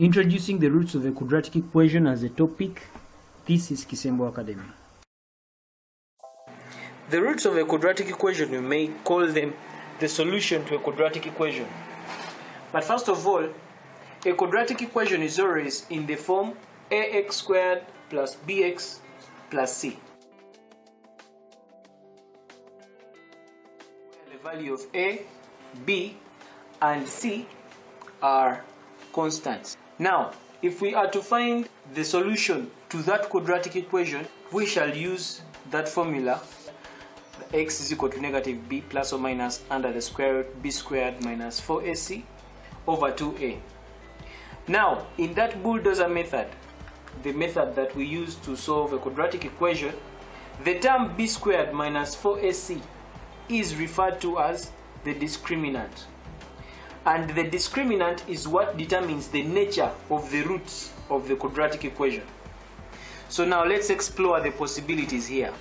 Introducing the roots of a quadratic equation as a topic. This is Kisembo Academy. The roots of a quadratic equation, we may call them the solution to a quadratic equation. But first of all, a quadratic equation is always in the form ax squared plus bx plus c. The value of a, b, and c are constants. Now, if we are to find the solution to that quadratic equation, we shall use that formula. X is equal to negative b plus or minus under the square root b squared minus 4ac over 2a. Now, in that bulldozer method, the method that we use to solve a quadratic equation, the term b squared minus 4ac is referred to as the discriminant. And the discriminant is what determines the nature of the roots of the quadratic equation. So now let's explore the possibilities here.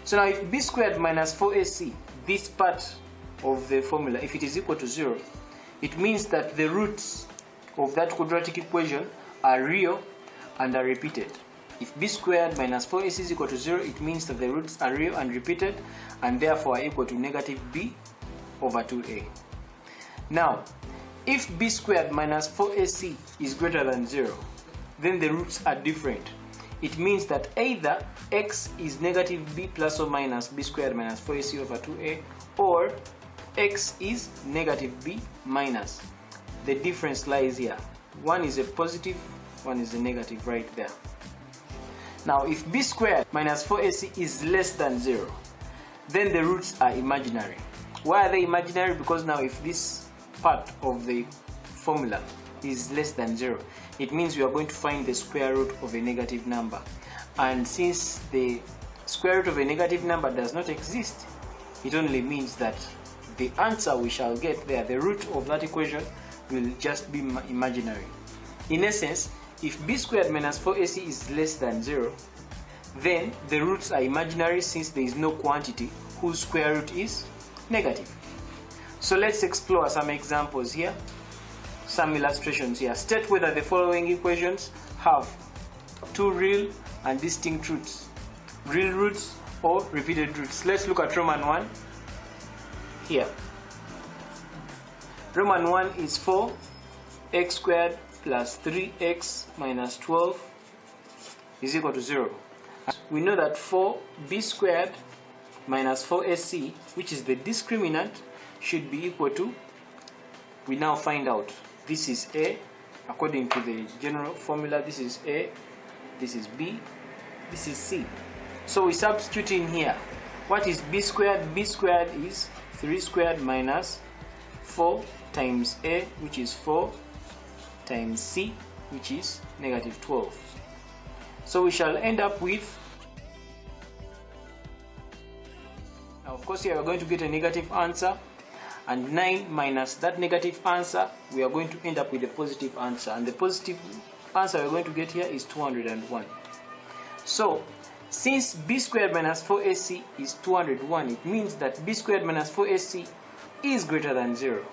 So now if b squared minus 4ac, this part of the formula, if it is equal to 0, it means that the roots of that quadratic equation are real and are repeated. If b squared minus 4ac is equal to 0, it means that the roots are real and repeated and therefore are equal to negative b over 2a. Now, if b squared minus 4ac is greater than 0, then the roots are different. It means that either x is negative b plus or minus b squared minus 4ac over 2a, or x is negative b minus. The difference lies here. One is a positive, one is a negative right there. Now, if b squared minus 4ac is less than 0, then the roots are imaginary. Why are they imaginary? Because now if this part of the formula is less than 0, it means we are going to find the square root of a negative number. And since the square root of a negative number does not exist, it only means that the answer we shall get there, the root of that equation, will just be imaginary. In essence, if b squared minus 4ac is less than 0, then the roots are imaginary since there is no quantity whose square root is negative. So let's explore some examples here, some illustrations here. State whether the following equations have two real and distinct roots, real roots or repeated roots. Let's look at Roman 1 here. Roman 1 is 4x squared plus 3x minus 12 is equal to 0. We know that 4b squared minus 4ac, which is the discriminant, should be equal to, we now find out, this is a, according to the general formula, this is a, this is b, this is c. So we substitute in here. What is b squared? B squared is 3 squared minus 4 times a, which is 4, times c, which is negative 12. So we shall end up with, now of course here we are going to get a negative answer, and 9 minus that negative answer, we are going to end up with a positive answer, and the positive answer we're going to get here is 201. So since b squared minus 4ac is 201, it means that b squared minus 4ac is greater than 0.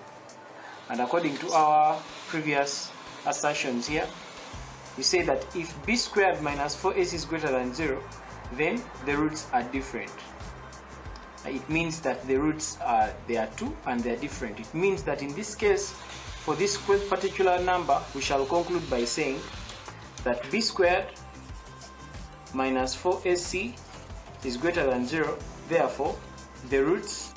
And according to our previous assertions here, we say that if b squared minus 4ac is greater than 0, then the roots are different. It means that the roots are, they are 2 and they are different. It means that in this case, for this particular number, we shall conclude by saying that b squared minus 4ac is greater than 0. Therefore, the roots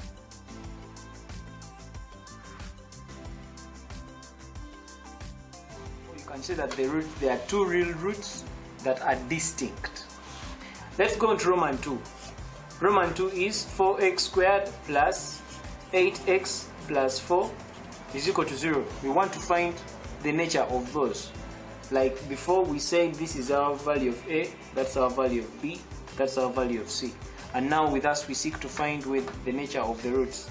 you can say that there are two real roots that are distinct. Let's go on to Roman 2. Roman 2 is 4x squared plus 8x plus 4 is equal to 0. We want to find the nature of those. Like before, we say this is our value of a, that's our value of b, that's our value of c. And now with us we seek to find with the nature of the roots.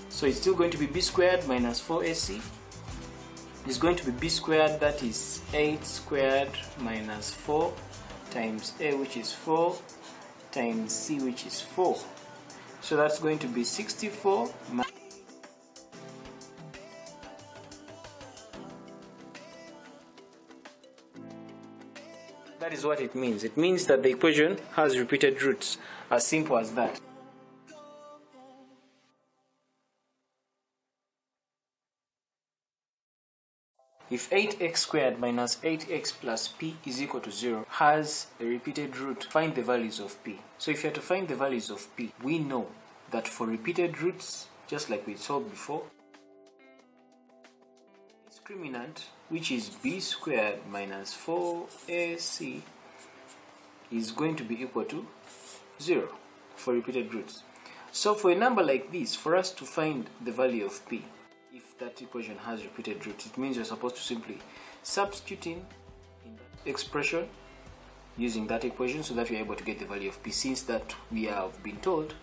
So it's still going to be b squared minus 4ac. It's going to be b squared, that is 8 squared minus 4 times a, which is 4, times c, which is 4. So that's going to be 64 is what it means. It means that the equation has repeated roots. As simple as that. If 8x squared minus 8x plus p is equal to 0 has a repeated root, find the values of p. So if you are to find the values of p, we know that for repeated roots, just like we saw before, discriminant, which is b squared minus 4ac, is going to be equal to 0 for repeated roots. So for a number like this, for us to find the value of p, if that equation has repeated roots, it means you're supposed to simply substitute in that expression using that equation so that we're able to get the value of p, since that we have been told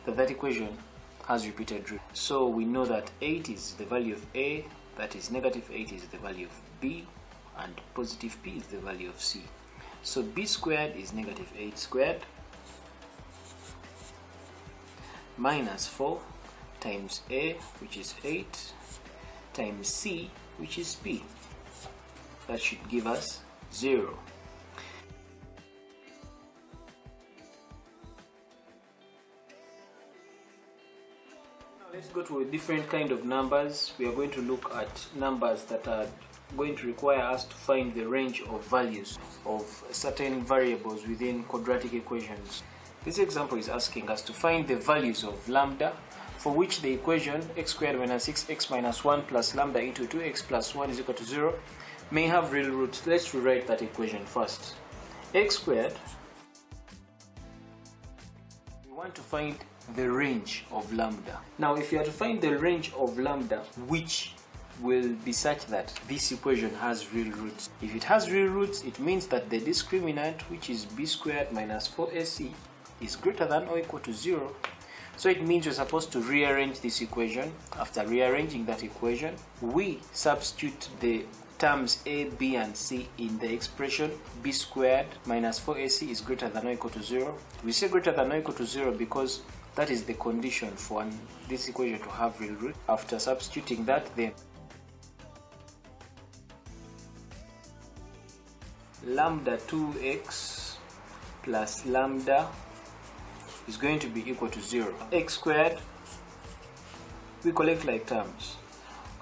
that that equation has repeated roots. So we know that 8 is the value of a, that is negative 8 is the value of b, and positive p is the value of c. So b squared is negative 8 squared minus 4 times a, which is 8, times c, which is p. That should give us 0. Now let's go to a different kind of numbers. We are going to look at numbers that are going to require us to find the range of values of certain variables within quadratic equations. This example is asking us to find the values of lambda, for which the equation x squared minus 6x minus 1 plus lambda into 2x plus 1 is equal to 0 may have real roots. Let's rewrite that equation first. X squared, we want to find the range of lambda. Now if you are to find the range of lambda, which will be such that this equation has real roots. If it has real roots, it means that the discriminant, which is b squared minus 4ac, is greater than or equal to 0. So it means you're supposed to rearrange this equation. After rearranging that equation, we substitute the terms a, b, and c in the expression b squared minus 4ac is greater than or equal to 0. We say greater than or equal to 0 because that is the condition for this equation to have real root. After substituting that, then lambda 2x plus lambda is going to be equal to 0. X squared, we collect like terms.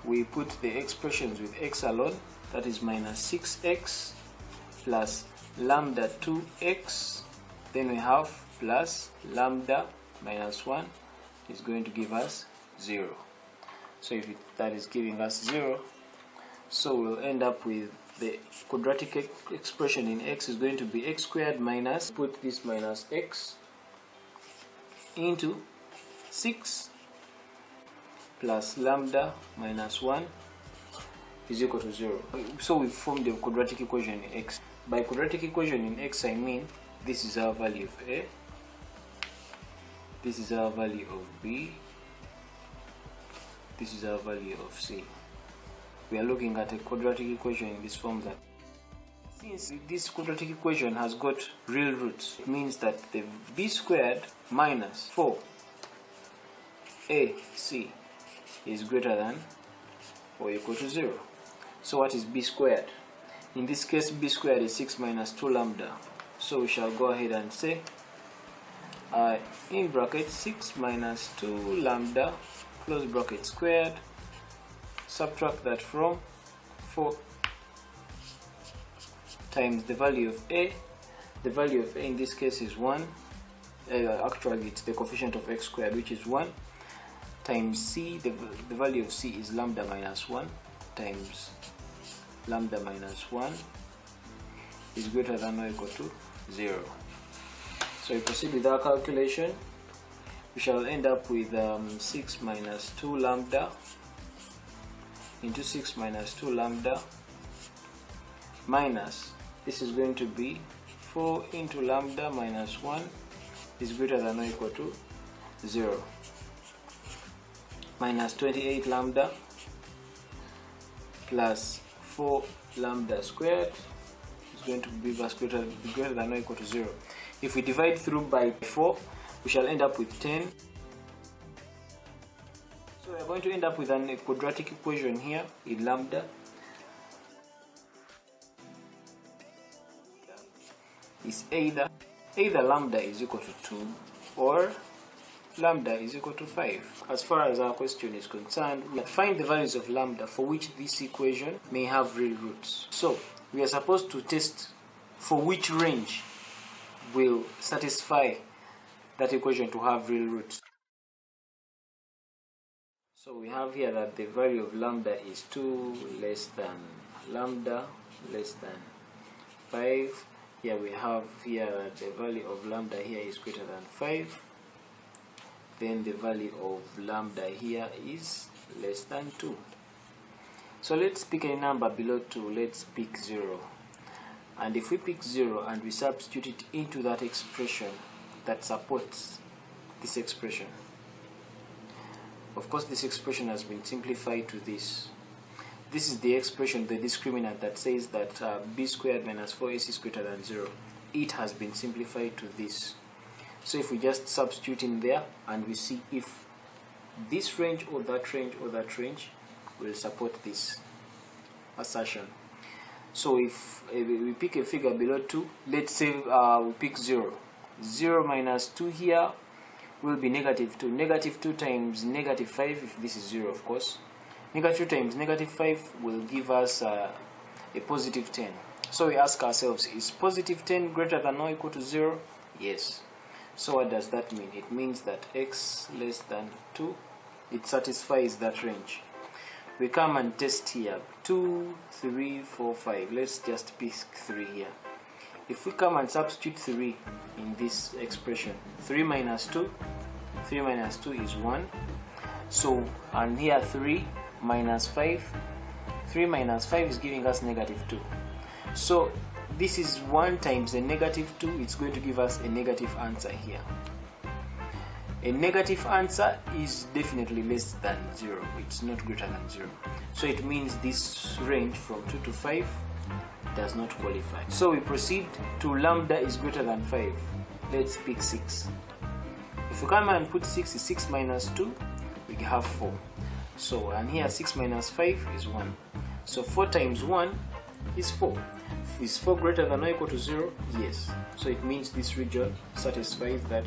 We put the expressions with x alone, that is minus 6x plus lambda 2x, then we have plus lambda minus 1 is going to give us 0. So if that is giving us 0, so we'll end up with the quadratic expression in x is going to be x squared minus, put this minus x into 6 plus lambda minus 1 is equal to 0. So we formed the quadratic equation in x. By quadratic equation in x, I mean this is our value of a, this is our value of b, this is our value of c. We are looking at a quadratic equation in this form that since this quadratic equation has got real roots, it means that the b squared minus 4ac is greater than or equal to 0. So what is b squared? In this case, b squared is 6 minus 2 lambda. So we shall go ahead and say in bracket 6 minus 2 lambda close bracket squared, subtract that from 4 times the value of a. The value of a in this case is 1. Actually it's the coefficient of x squared, which is 1, times c. The value of c is lambda minus 1 times lambda minus 1 is greater than or equal to 0. So we proceed with our calculation. We shall end up with 6 minus 2 lambda into 6 minus 2 lambda minus, this is going to be 4 into lambda minus 1 is greater than or equal to 0, minus 28 lambda plus 4 lambda squared is going to be greater than or equal to 0. If we divide through by 4, we shall end up with 10. So we are going to end up with a quadratic equation here in lambda is either lambda is equal to 2 or lambda is equal to 5. As far as our question is concerned, we find the values of lambda for which this equation may have real roots. So we are supposed to test for which range will satisfy that equation to have real roots. So we have here that the value of lambda is 2 less than lambda less than 5. Here we have here that the value of lambda here is greater than 5. Then the value of lambda here is less than 2. So let's pick a number below 2. Let's pick 0. And if we pick 0 and we substitute it into that expression that supports this expression, of course this expression has been simplified to this. This is the expression, the discriminant that says that b squared minus 4ac is greater than 0. It has been simplified to this. So if we just substitute in there and we see if this range or that range or that range will support this assertion. So if we pick a figure below 2, let's say we pick 0. 0 minus 2 here will be negative 2. Negative 2 times negative 5, if this is 0 of course. Negative 2 times negative 5 will give us a positive 10. So we ask ourselves, is positive 10 greater than or equal to 0? Yes. So what does that mean? It means that x less than 2, it satisfies that range. We come and test here. 2, 3, 4, 5. Let's just pick 3 here. If we come and substitute 3 in this expression, 3 minus 2 is 1. So, and here 3 minus 5. 3 minus 5 is giving us negative 2. So, this is 1 times a negative 2. It's going to give us a negative answer here. A negative answer is definitely less than 0. It's not greater than 0. So it means this range from 2 to 5 does not qualify. So we proceed to lambda is greater than 5. Let's pick 6. If we come and put 6 is 6 minus 2, we have 4. So, and here 6 minus 5 is 1. So 4 times 1 is 4. Is 4 greater than or equal to 0? Yes. So it means this region satisfies that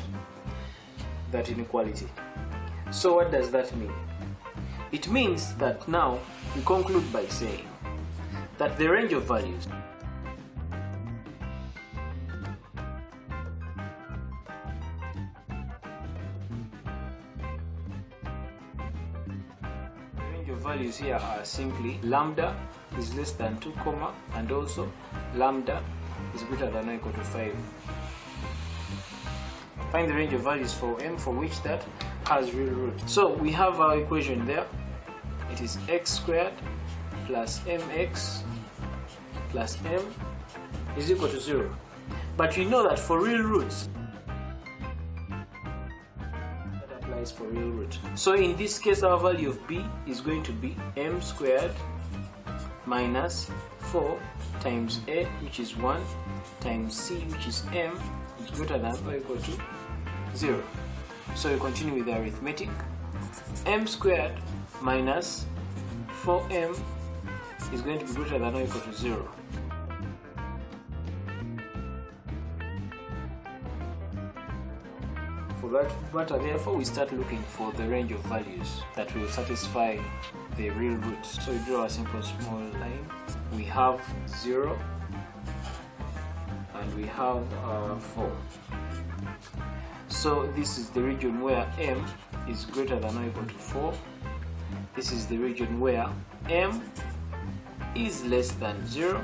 inequality. So what does that mean? It means that now we conclude by saying that the range of values here are simply lambda is less than 2 comma, and also lambda is greater than or equal to 5. Find the range of values for m for which that has real roots. So we have our equation there. It is x squared plus mx plus m is equal to 0. But we know that for real roots, that applies for real root. So in this case, our value of b is going to be m squared minus 4 times a, which is 1, times c, which is m, is greater than or equal to 0. So we continue with the arithmetic. M squared minus 4m is going to be greater than or equal to 0. For that matter, therefore, we start looking for the range of values that will satisfy the real roots. So we draw a simple small line. We have 0 and we have 4. So this is the region where m is greater than or equal to 4. This is the region where m is less than 0,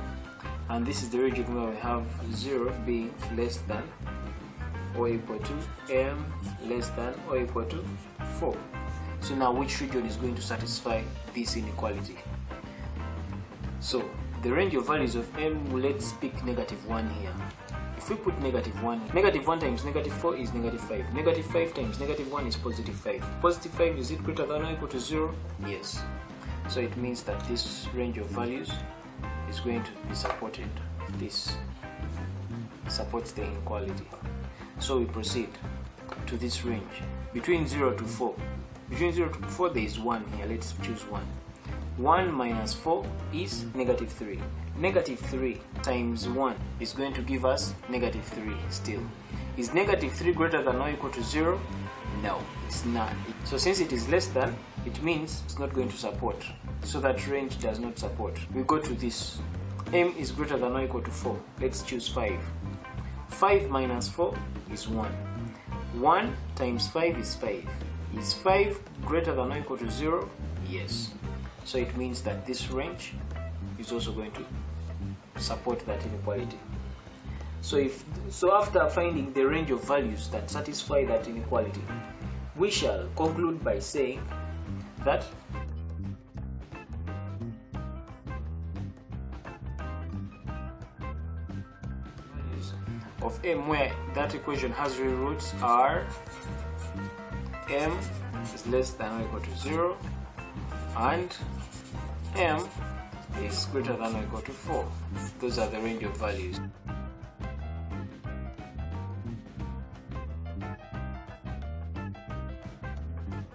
and this is the region where we have 0 being less than or equal to m less than or equal to 4. So now which region is going to satisfy this inequality? So the range of values of m, let's pick -1 here. If we put -1, -1 times -4 is -5. -5 times -1 is +5. +5, is it greater than or equal to 0? Yes. So it means that this range of values is going to be supported. This supports the inequality. So we proceed to this range between 0 to 4. Between 0 to 4 there is 1 here. Let's choose 1. 1 minus 4 is negative 3. Negative 3 times 1 is going to give us negative 3 still. Is negative 3 greater than or equal to 0? No, it's not. So since it is less than, it means it's not going to support. So that range does not support. We go to this. M is greater than or equal to 4. Let's choose 5. 5 minus 4 is 1. 1 times 5 is 5. Is 5 greater than or equal to 0? Yes. So it means that this range is also going to support that inequality. So after finding the range of values that satisfy that inequality, we shall conclude by saying that values of m where that equation has real roots are m is less than or equal to 0 and m is greater than or equal to 4. Those are the range of values.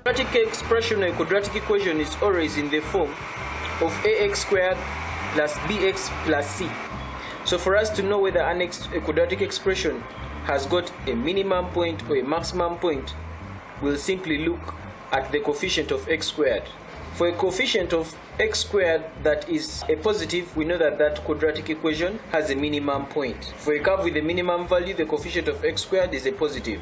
Quadratic expression or quadratic equation is always in the form of ax squared plus bx plus c. So for us to know whether a quadratic expression has got a minimum point or a maximum point, we'll simply look at the coefficient of x squared. For a coefficient of x squared that is a positive, we know that that quadratic equation has a minimum point. For a curve with a minimum value, the coefficient of x squared is a positive.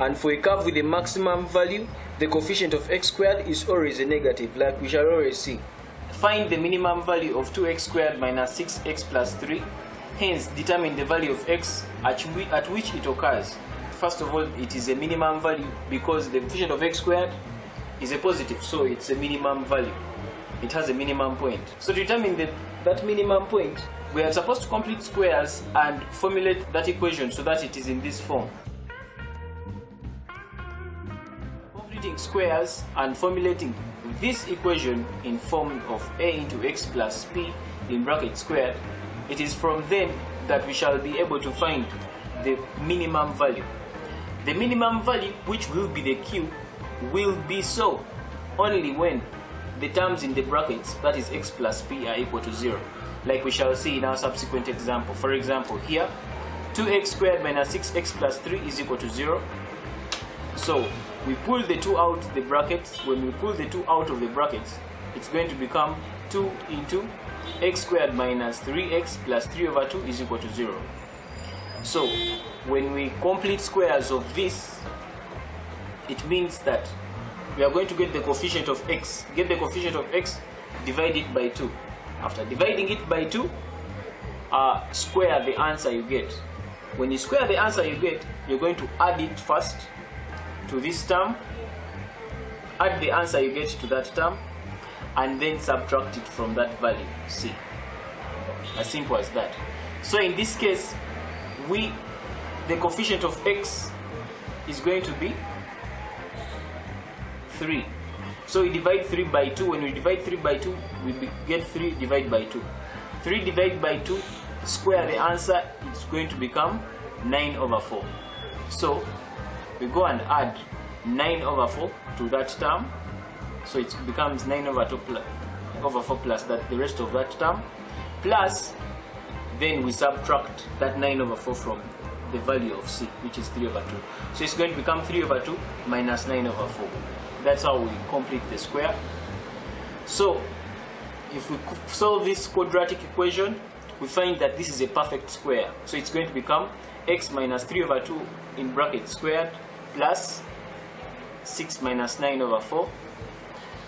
And for a curve with a maximum value, the coefficient of x squared is always a negative, like we shall always see. Find the minimum value of 2x squared minus 6x plus 3. Hence, determine the value of x at which it occurs. First of all, it is a minimum value because the coefficient of x squared is a positive, so it's a minimum value. It has a minimum point. So to determine that minimum point, we are supposed to complete squares and formulate that equation so that it is in this form. Completing squares and formulating this equation in form of a into x plus p in bracket squared, it is from then that we shall be able to find the minimum value. The minimum value, which will be the q, will be so only when the terms in the brackets, that is x plus p, are equal to 0, like we shall see in our subsequent example. For example, here 2x squared minus 6x plus 3 is equal to 0. So we pull the 2 out the brackets. When we pull the 2 out of the brackets, it's going to become 2 into x squared minus 3x plus 3 over 2 is equal to 0. So when we complete squares of this, it means that we are going to get the coefficient of x. Get the coefficient of x, divide it by 2. After dividing it by 2, square the answer you get. When you square the answer you get, you're going to add it first to this term, add the answer you get to that term, and then subtract it from that value, c. As simple as that. So in this case, the coefficient of x is going to be 3. So we divide 3 by 2. When we divide 3 by 2, we get 3 divided by 2. 3 divided by 2, square the answer, it's going to become 9 over 4. So we go and add 9 over 4 to that term. So it becomes 9 over 4 plus the rest of that term. Plus, then we subtract that 9 over 4 from the value of c, which is 3 over 2. So it's going to become 3 over 2 minus 9 over 4. That's how we complete the square. So if we solve this quadratic equation, we find that this is a perfect square. So it's going to become x minus 3 over 2 in bracket squared plus 6 minus 9 over 4.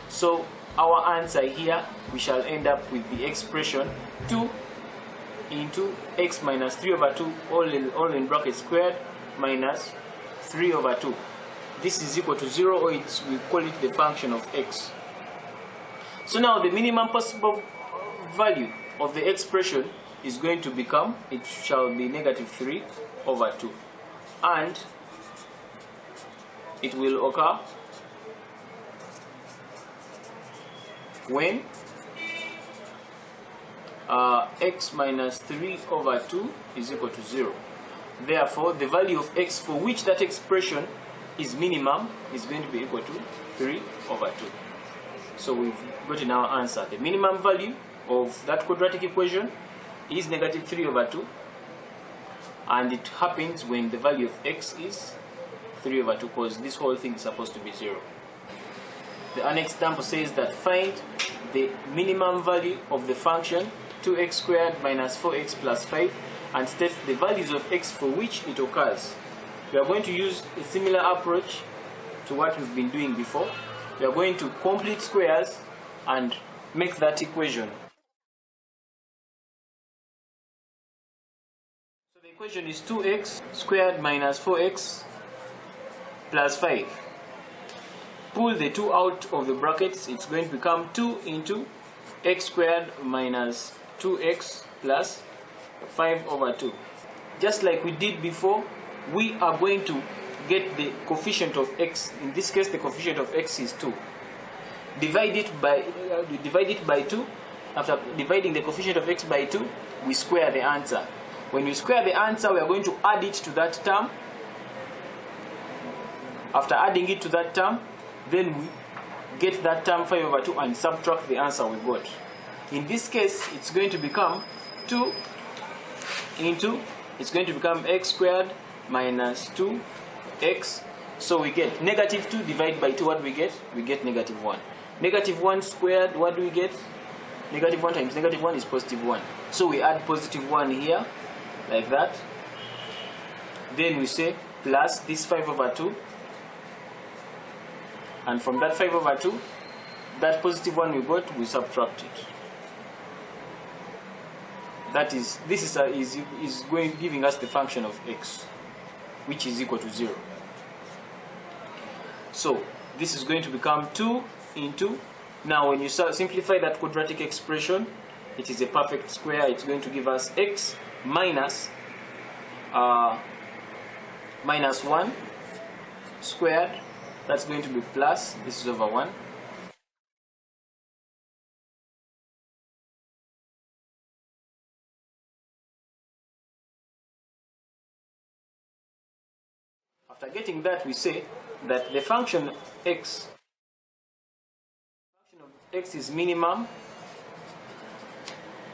So our answer here, we shall end up with the expression 2 into x minus 3 over 2 all in bracket squared minus 3 over 2. This is equal to 0, or we call it the function of x. So now the minimum possible value of the expression is going to become, it shall be negative 3 over 2. And it will occur when x minus 3 over 2 is equal to 0. Therefore, the value of x for which that expression is minimum is going to be equal to 3 over 2. So we've gotten our answer. The minimum value of that quadratic equation is negative 3 over 2, and it happens when the value of x is 3 over 2, because this whole thing is supposed to be 0. The next example says that find the minimum value of the function 2x squared minus 4x plus 5 and state the values of x for which it occurs. We are going to use a similar approach to what we've been doing before. We are going to complete squares and make that equation. So the equation is 2x squared minus 4x plus 5. Pull the 2 out of the brackets. It's going to become 2 into x squared minus 2x plus 5 over 2. Just like we did before, we are going to get the coefficient of x. In this case, the coefficient of x is 2. Divide it by 2. After dividing the coefficient of x by 2, we square the answer. When we square the answer, we are going to add it to that term. After adding it to that term, then we get that term 5 over 2 and subtract the answer we got. In this case, it's going to become 2 into, it's going to become x squared minus 2x. So we get negative 2 divided by 2. What do we get? We get negative 1. Negative 1 squared, what do we get? Negative 1 times negative 1 is positive 1. So we add positive 1 here, like that. Then we say plus this 5 over 2. And from that 5 over 2, that positive 1 we got, we subtract it. That is, this is giving us the function of x, which is equal to 0. So this is going to become 2 into, now when you simplify that quadratic expression, it is a perfect square. It's going to give us x minus 1 squared. That's going to be plus, this is over 1. After getting that, we say that the function x is minimum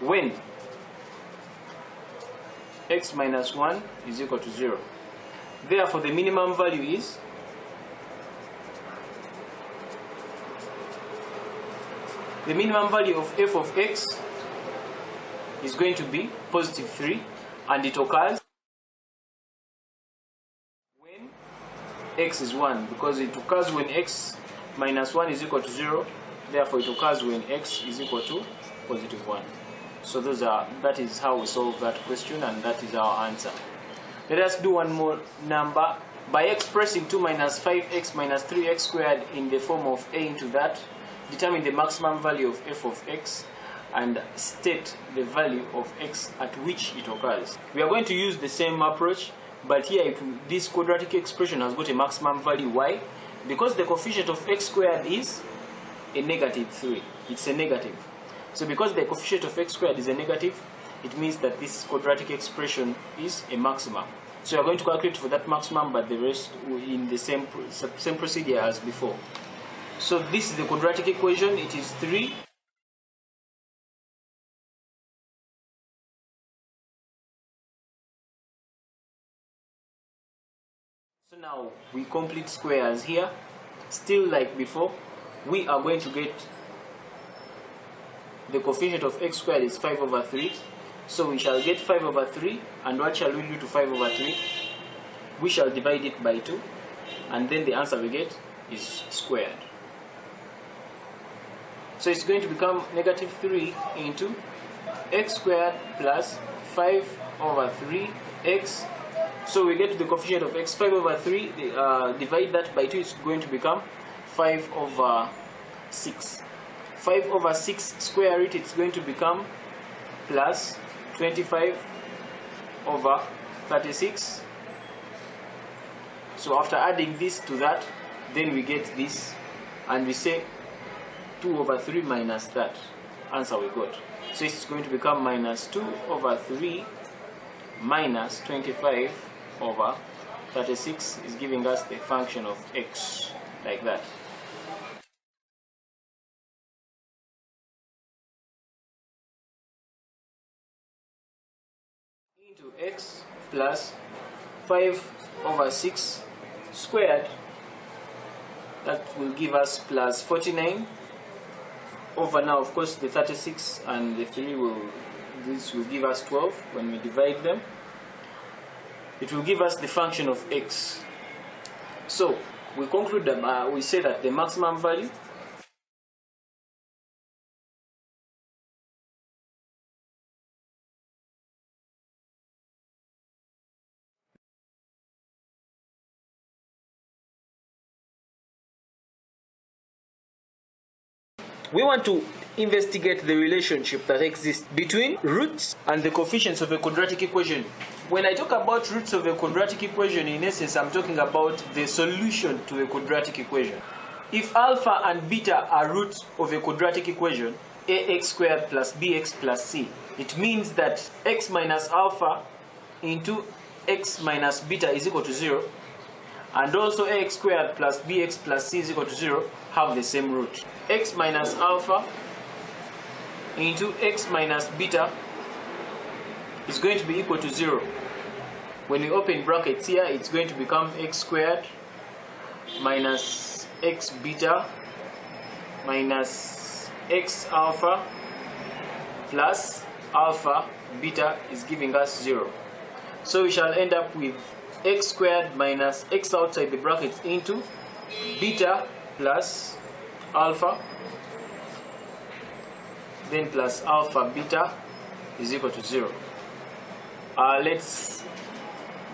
when x minus 1 is equal to 0. Therefore, the minimum value is the minimum value of f of x is going to be positive 3, and it occurs when x is 1, because it occurs when x minus 1 is equal to 0. Therefore, it occurs when x is equal to positive 1. So that is how we solve that question, and that is our answer. Let us do one more number. By expressing 2 minus 5x minus 3x squared in the form of a into that, determine the maximum value of f of x and state the value of x at which it occurs. We are going to use the same approach, but here this quadratic expression has got a maximum value. Why? Because the coefficient of x squared is a negative 3. It's a negative. So because the coefficient of x squared is a negative, it means that this quadratic expression is a maximum. So we are going to calculate for that maximum, but the rest in the same procedure as before. So this is the quadratic equation. It is 3 So now we complete squares here. Still like before, we are going to get the coefficient of x squared is 5 over 3. So we shall get 5 over 3, and what shall we do to 5 over 3? We shall divide it by 2, and then the answer we get is squared. So it's going to become negative 3 into x squared plus 5 over 3x. So we get the coefficient of x, 5 over 3, divide that by 2, it's going to become 5 over 6. 5 over 6, square it, it's going to become plus 25 over 36. So after adding this to that, then we get this, and we say 2 over 3 minus that. Answer we got. So it's going to become minus 2 over 3 minus 25 over 36 is giving us the function of x, like that. x plus 5 over 6 squared. That will give us plus 49 over, now of course the 36 and the 3 this will give us 12 when we divide them. It will give us the function of x. So we conclude that we say that the maximum value we want to investigate the relationship that exists between roots and the coefficients of a quadratic equation. When I talk about roots of a quadratic equation, in essence, I'm talking about the solution to a quadratic equation. If alpha and beta are roots of a quadratic equation, ax squared plus bx plus c, it means that x minus alpha into x minus beta is equal to 0, and also ax squared plus bx plus c is equal to 0 have the same root. X minus alpha into x minus beta is going to be equal to 0. When we open brackets here, it's going to become x squared minus x beta minus x alpha plus alpha beta is giving us 0. So we shall end up with x squared minus x outside the brackets into beta plus alpha, then plus alpha beta is equal to 0.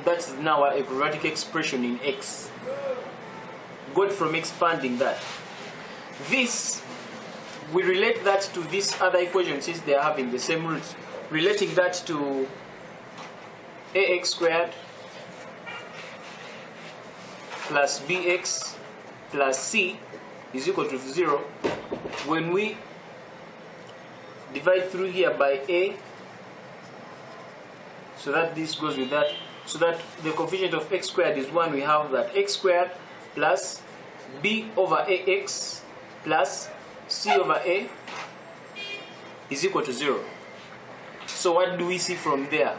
That's now a quadratic expression in x. Good from expanding that. This, we relate that to this other equation since they are having the same roots. Relating that to ax squared plus bx plus c is equal to 0 when we divide through here by a, so that this goes with that, so that the coefficient of x squared is 1. We have that x squared plus b over ax plus c over a is equal to 0. So what do we see from there?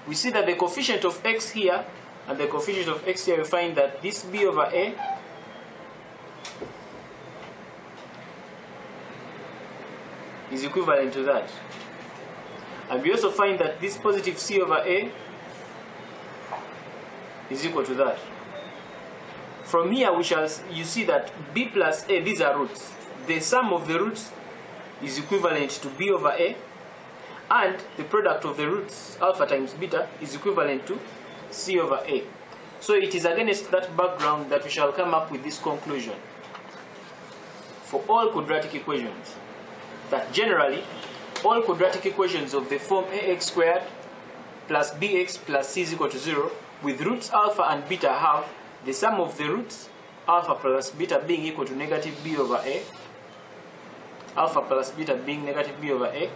We see that the coefficient of x here and the coefficient of x here, we find that this b over a is equivalent to that. And we also find that this positive c over a is equal to that. From here you see that b plus a, these are roots. The sum of the roots is equivalent to b over a, and the product of the roots, alpha times beta, is equivalent to c over a. So it is against that background that we shall come up with this conclusion for all quadratic equations, that generally all quadratic equations of the form ax squared plus bx plus c is equal to 0 with roots alpha and beta have the sum of the roots alpha plus beta being equal to negative b over a, alpha plus beta being negative b over a,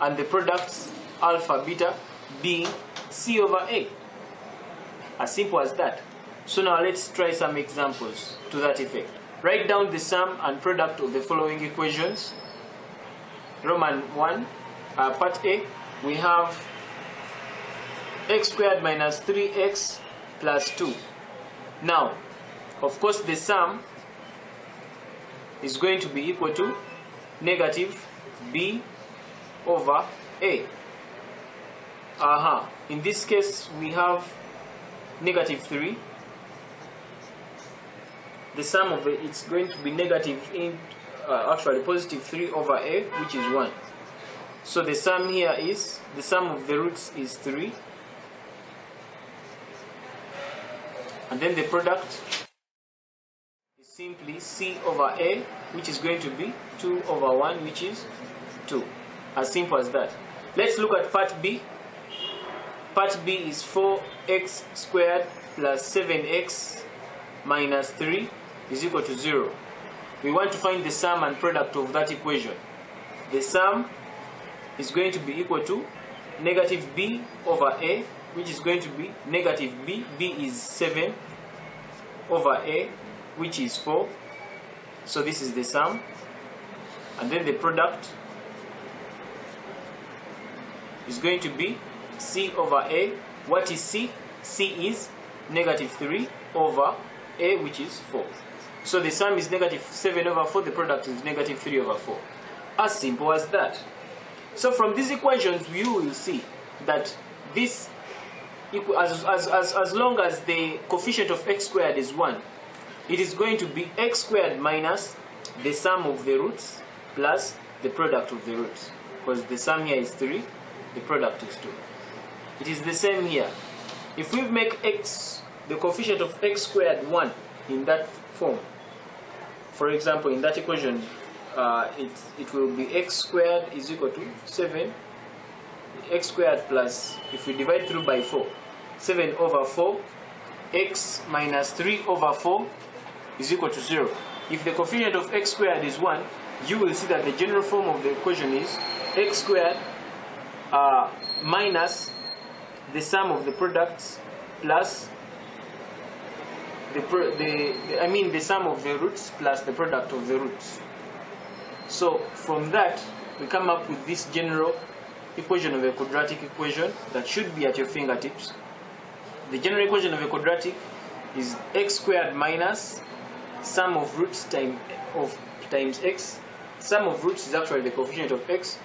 and the products alpha beta being c over a. As simple as that. So now let's try some examples to that effect. Write down the sum and product of the following equations. Roman 1, part A, we have x squared minus 3x plus 2. Now, of course, the sum is going to be equal to negative b over a. In this case, we have negative 3. The sum of it's going to be negative actually positive 3 over a, which is 1. So the sum here is, the sum of the roots is 3. And then the product is simply c over a, which is going to be 2 over 1, which is 2. As simple as that. Let's look at part B. Part B is 4x squared plus 7x minus 3 is equal to 0. We want to find the sum and product of that equation. The sum is going to be equal to negative b over a, which is going to be negative b. B is 7 over a, which is 4. So this is the sum. And then the product is going to be C over A. What is C? C is negative 3 over A, which is 4. So the sum is negative 7 over 4, the product is negative 3 over 4. As simple as that. So from these equations, you will see that this, as long as the coefficient of x squared is 1, it is going to be x squared minus the sum of the roots plus the product of the roots. Because the sum here is 3, the product is 2. It is the same here. If we make x, the coefficient of x squared 1 in that form, for example, in that equation, it will be x squared is equal to 7, x squared plus, if we divide through by 4, 7 over 4, x minus 3 over 4 is equal to 0. If the coefficient of x squared is 1, you will see that the general form of the equation is x squared minus the sum of the products plus the sum of the roots plus the product of the roots. So from that, we come up with this general equation of a quadratic equation that should be at your fingertips. The general equation of a quadratic is x squared minus sum of roots times x. Sum of roots is actually the coefficient of x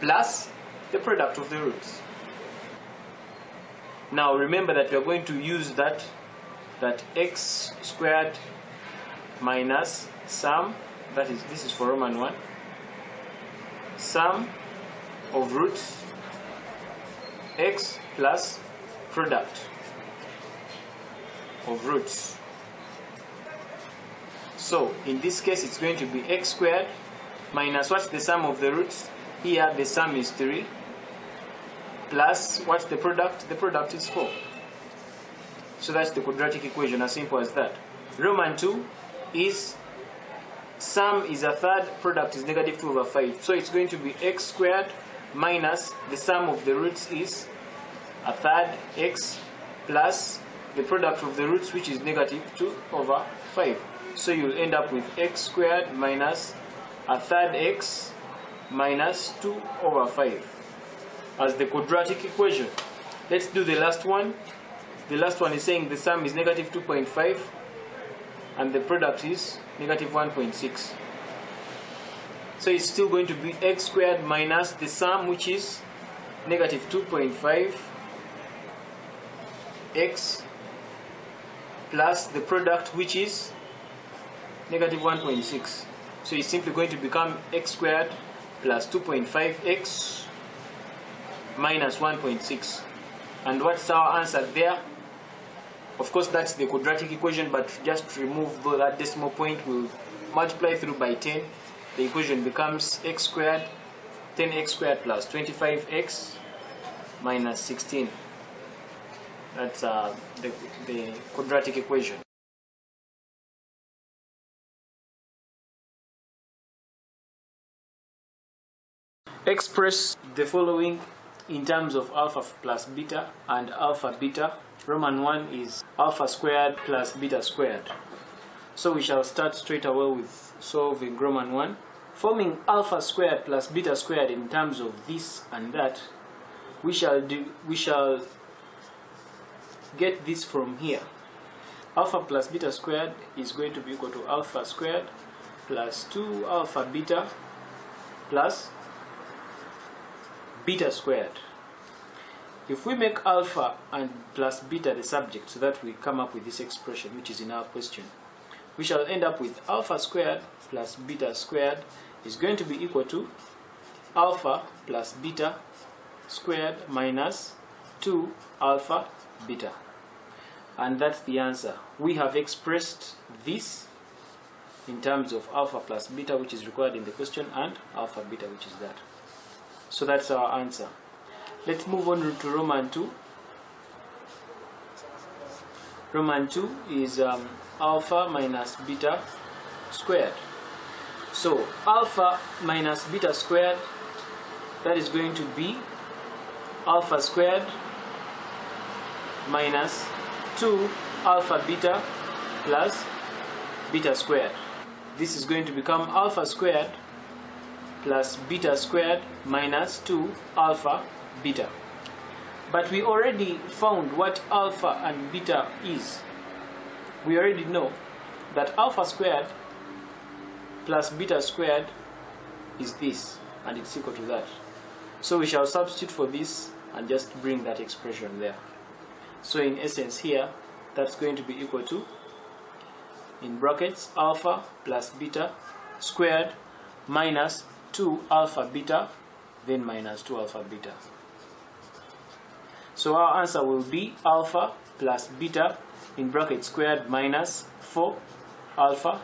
plus the product of the roots. Now remember that we are going to use that x squared minus sum, this is for Roman 1, sum of roots x plus product of roots. So in this case it's going to be x squared minus what's the sum of the roots? Here the sum is 3 plus what's the product? The product is 4. So that's the quadratic equation, as simple as that. Roman 2 is sum is a third, product is negative 2 over 5. So it's going to be x squared minus the sum of the roots is a third x plus the product of the roots, which is negative 2 over 5. So you'll end up with x squared minus a third x minus 2 over 5 as the quadratic equation. Let's do the last one. The last one is saying the sum is negative 2.5 and the product is negative 1.6. So it's still going to be x squared minus the sum, which is negative 2.5 x plus the product, which is negative 1.6. So it's simply going to become x squared plus 2.5x minus 1.6. And what's our answer there? Of course, that's the quadratic equation, but just remove that decimal point. We'll multiply through by 10. The equation becomes x squared, 10x squared plus 25x minus 16. That's the quadratic equation. Express the following in terms of alpha plus beta and alpha beta. Roman 1 is alpha squared plus beta squared. So we shall start straight away with solving Roman 1. Forming alpha squared plus beta squared in terms of this and that, we shall get this from here. Alpha plus beta squared is going to be equal to alpha squared plus 2 alpha beta plus beta squared. If we make alpha and plus beta the subject so that we come up with this expression which is in our question, we shall end up with alpha squared plus beta squared is going to be equal to alpha plus beta squared minus 2 alpha beta. And that's the answer. We have expressed this in terms of alpha plus beta, which is required in the question, and alpha beta, which is that. So that's our answer. Let's move on to Roman 2. Roman 2 is alpha minus beta squared. So alpha minus beta squared, that is going to be alpha squared minus 2 alpha beta plus beta squared. This is going to become alpha squared plus beta squared minus 2 alpha beta. But we already found what alpha and beta is. We already know that alpha squared plus beta squared is this, and it's equal to that. So we shall substitute for this and just bring that expression there. So in essence here, that's going to be equal to, in brackets, alpha plus beta squared minus 2 alpha beta, then minus 2 alpha beta. So our answer will be alpha plus beta in brackets squared minus 4 alpha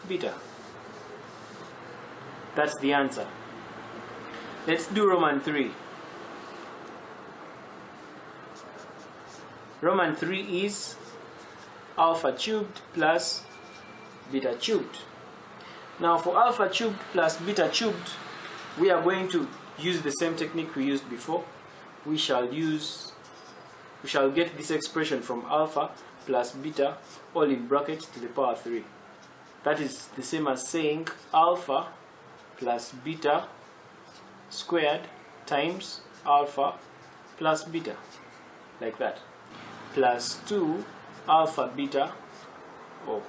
beta. That's the answer. Let's do Roman 3. Roman 3 is alpha cubed plus beta cubed. Now for alpha cubed plus beta cubed, we are going to use the same technique we used before. We shall get this expression from alpha plus beta all in brackets to the power 3. That is the same as saying alpha plus beta squared times alpha plus beta, like that, plus 2 alpha beta, or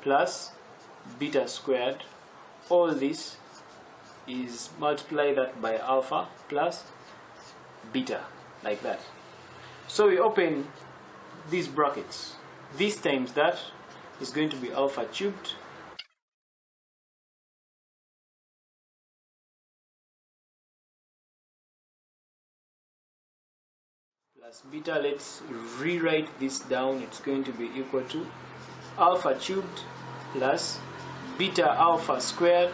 plus beta squared. All this is multiply that by alpha plus beta, like that. So we open these brackets. This times that is going to be alpha cubed plus beta. Let's rewrite this down. It's going to be equal to alpha cubed plus beta alpha squared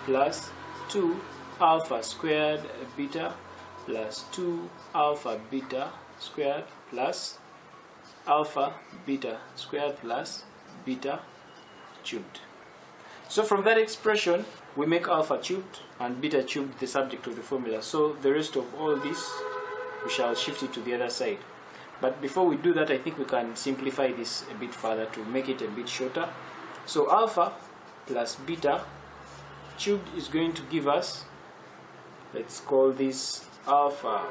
plus 2 alpha squared beta plus 2 alpha beta squared plus alpha beta squared plus beta cubed. So from that expression we make alpha cubed and beta cubed the subject of the formula. So the rest of all this we shall shift it to the other side. But before we do that, I think we can simplify this a bit further to make it a bit shorter. So alpha plus beta cubed is going to give us, let's call this alpha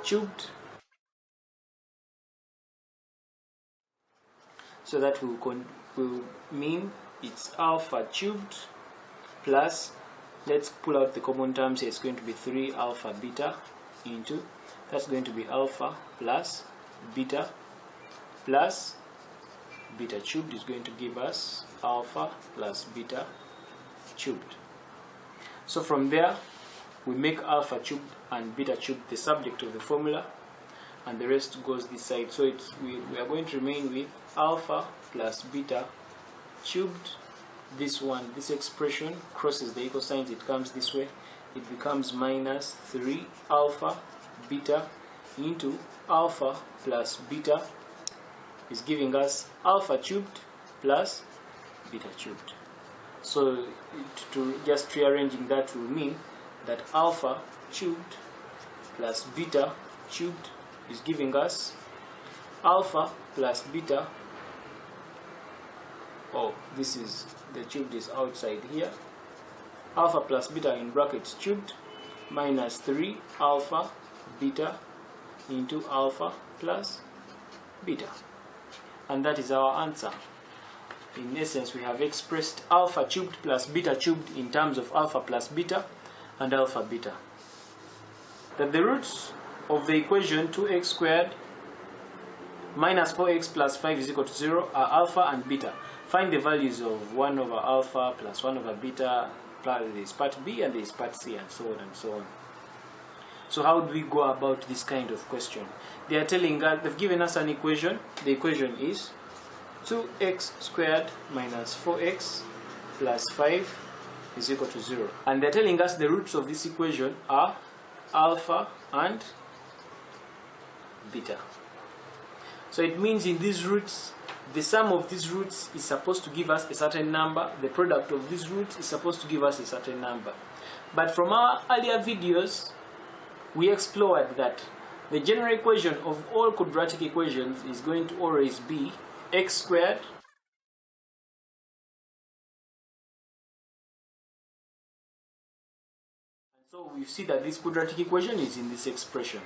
cubed. So that will mean it's alpha cubed plus, let's pull out the common terms here, it's going to be 3 alpha beta into, that's going to be alpha plus beta plus beta cubed is going to give us alpha plus beta cubed. So from there we make alpha cubed and beta cubed the subject of the formula, and the rest goes this side. So we are going to remain with alpha plus beta cubed. This one, this expression crosses the equal signs, it comes this way, it becomes minus 3 alpha beta into alpha plus beta is giving us alpha cubed plus beta cubed. So to just rearranging that will mean that alpha cubed plus beta cubed is giving us alpha plus beta, oh, this is, the cubed is outside here, alpha plus beta in brackets cubed minus 3 alpha beta into alpha plus beta, and that is our answer. In essence, we have expressed alpha cubed plus beta cubed in terms of alpha plus beta and alpha beta. That the roots of the equation 2x squared minus 4x plus 5 is equal to 0 are alpha and beta. Find the values of 1 over alpha plus 1 over beta, plus there is part B and there is part C, and so on and so on. So how do we go about this kind of question? They are telling us, they've given us an equation. The equation is 2x squared minus 4x plus 5 is equal to 0. And they're telling us the roots of this equation are alpha and beta. So it means in these roots, the sum of these roots is supposed to give us a certain number. The product of these roots is supposed to give us a certain number. But from our earlier videos, we explored that the general equation of all quadratic equations is going to always be x squared and so we see that this quadratic equation is in this expression.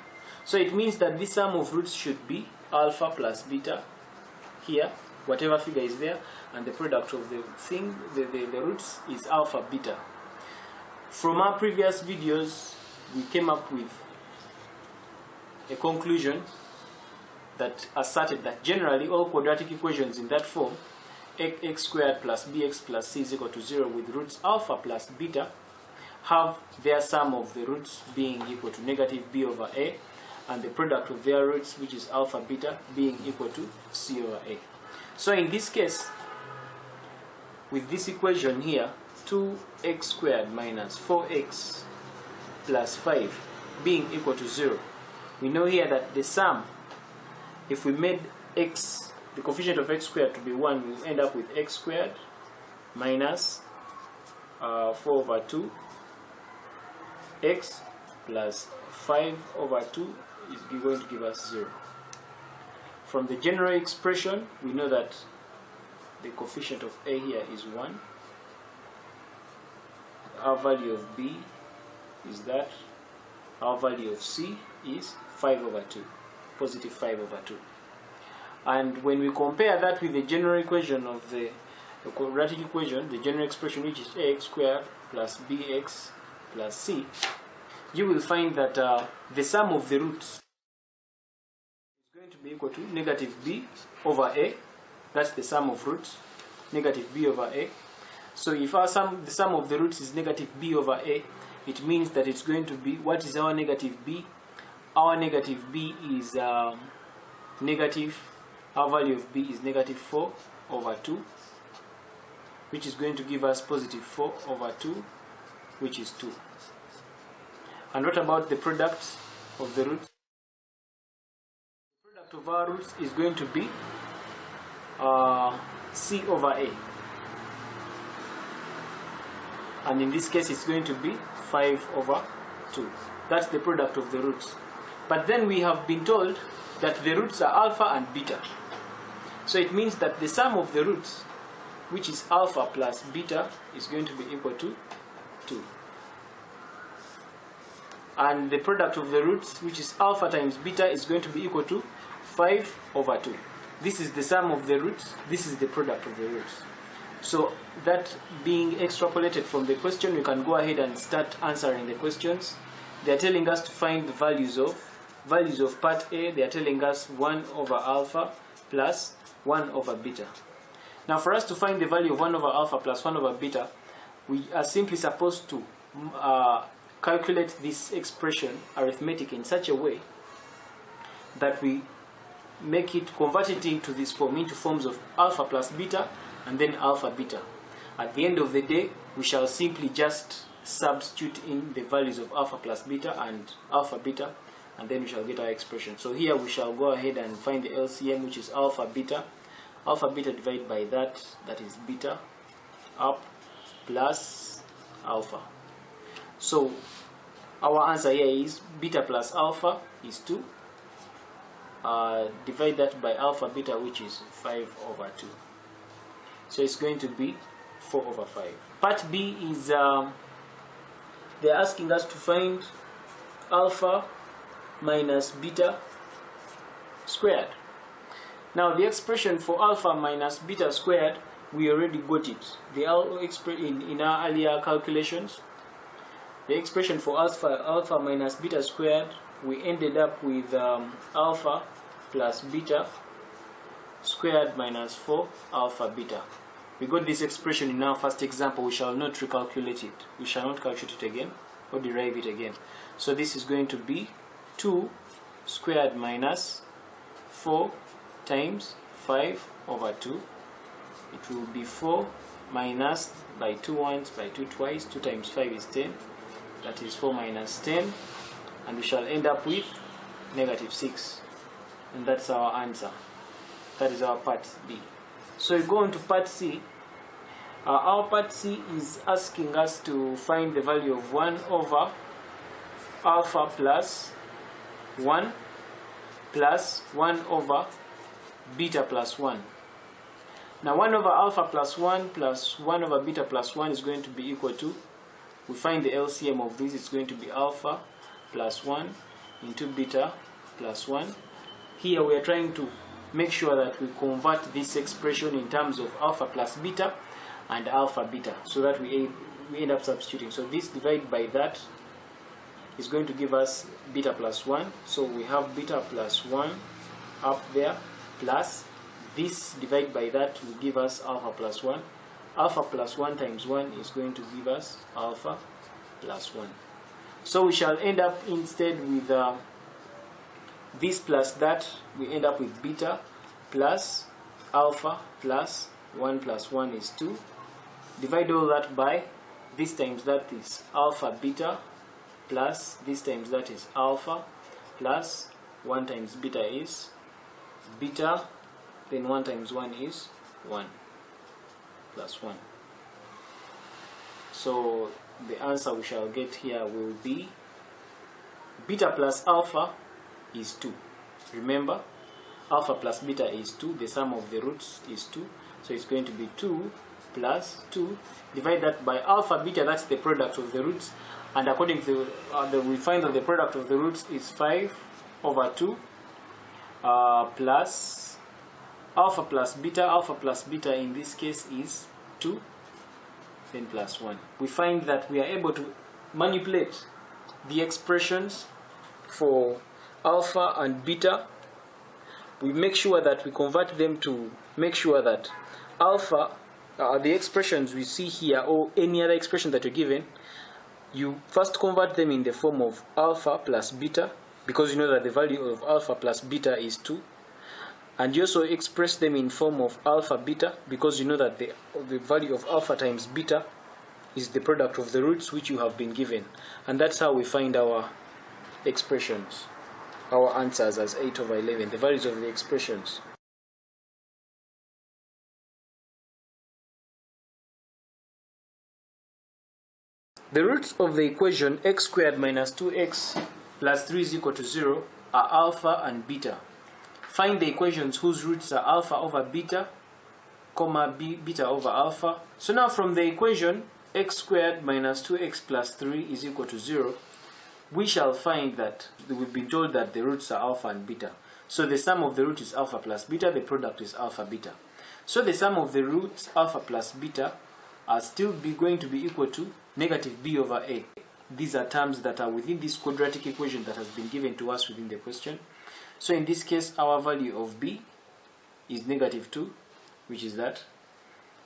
So it means that this sum of roots should be alpha plus beta here, whatever figure is there, and the product of the thing, the roots is alpha beta. From our previous videos, we came up with a conclusion that asserted that generally all quadratic equations in that form, x squared plus bx plus c is equal to 0 with roots alpha plus beta, have their sum of the roots being equal to negative b over a, and the product of their roots, which is alpha beta, being equal to c over a. So in this case, with this equation here, 2x squared minus 4x plus 5 being equal to 0, we know here that the sum, if we made x, the coefficient of x squared to be 1, we'll end up with x squared minus 4 over 2 x plus 5 over 2 is going to give us 0. From the general expression, we know that the coefficient of a here is 1. Our value of b is that. Our value of c is 5 over 2, positive 5 over 2. And when we compare that with the general equation of the quadratic equation, the general expression, which is ax squared plus bx plus c, you will find that the sum of the roots is going to be equal to negative b over a. That's the sum of roots, negative b over a. So if the sum of the roots is negative b over a, it means that it's going to be, what is our negative b? Our negative b is negative, our value of b is negative 4 over 2, which is going to give us positive 4 over 2, which is 2. And what about the product of the roots? The product of our roots is going to be c over a. And in this case, it's going to be 5 over 2. That's the product of the roots. But then we have been told that the roots are alpha and beta. So it means that the sum of the roots, which is alpha plus beta, is going to be equal to 2. And the product of the roots, which is alpha times beta, is going to be equal to 5 over 2. This is the sum of the roots, this is the product of the roots. So that being extrapolated from the question, we can go ahead and start answering the questions. They are telling us to find the values of part A. They are telling us 1 over alpha plus 1 over beta. Now for us to find the value of 1 over alpha plus 1 over beta, we are simply supposed to calculate this expression arithmetic in such a way that we convert it into this form, into forms of alpha plus beta and then alpha beta. At the end of the day, we shall simply just substitute in the values of alpha plus beta and alpha beta, and then we shall get our expression. So here we shall go ahead and find the LCM, which is alpha beta. Alpha beta divided by that is beta up plus alpha. So our answer here is beta plus alpha is 2. Divide that by alpha beta, which is 5 over 2. So it's going to be 4 over 5. Part B is they're asking us to find alpha minus beta squared. Now the expression for alpha minus beta squared, we already got it. They are in our earlier calculations. The expression for alpha minus beta squared, we ended up with alpha plus beta squared minus 4 alpha beta. We got this expression in our first example. We shall not recalculate it. We shall not calculate it again or derive it again. So this is going to be 2 squared minus 4 times 5 over 2. It will be 4 minus by 2 once, by 2 twice. 2 times 5 is 10. That is 4 minus 10. And we shall end up with negative 6. And that's our answer. That is our part B. So we go on to part C. Our part C is asking us to find the value of 1 over alpha plus 1 plus 1 over beta plus 1. Now 1 over alpha plus 1 plus 1 over beta plus 1 is going to be equal to, we find the LCM of this, it's going to be alpha plus 1 into beta plus 1. Here we are trying to make sure that we convert this expression in terms of alpha plus beta and alpha beta, so that we end up substituting. So this divided by that is going to give us beta plus 1. So we have beta plus 1 up there, plus this divided by that will give us alpha plus 1. Alpha plus 1 times 1 is going to give us alpha plus 1. So we shall end up instead with this plus that, we end up with beta plus alpha plus 1 plus 1 is 2. Divide all that by this times that is alpha beta, plus this times that is alpha, plus 1 times beta is beta, then 1 times 1 is 1 plus 1. So the answer we shall get here will be beta plus alpha is 2. Remember, alpha plus beta is 2, the sum of the roots is 2, so it's going to be 2 plus 2, divide that by alpha beta, that's the product of the roots, and according to we find that the product of the roots is 5 over 2 plus alpha plus beta in this case is 2, then plus 1. We find that we are able to manipulate the expressions for alpha and beta. We make sure that we convert them to make sure that alpha, the expressions we see here, or any other expression that you're given, you first convert them in the form of alpha plus beta, because you know that the value of alpha plus beta is 2. And you also express them in form of alpha beta, because you know that the value of alpha times beta is the product of the roots which you have been given. And that's how we find our expressions, our answers as 8 over 11, the values of the expressions. The roots of the equation x squared minus 2x plus 3 is equal to 0 are alpha and beta. Find the equations whose roots are alpha over beta, comma beta over alpha. So now from the equation x squared minus 2x plus 3 is equal to 0, we shall find that we've been told that the roots are alpha and beta. So the sum of the root is alpha plus beta, the product is alpha beta. So the sum of the roots alpha plus beta are still going to be equal to negative b over a. These are terms that are within this quadratic equation that has been given to us within the question. So in this case, our value of b is negative 2, which is that.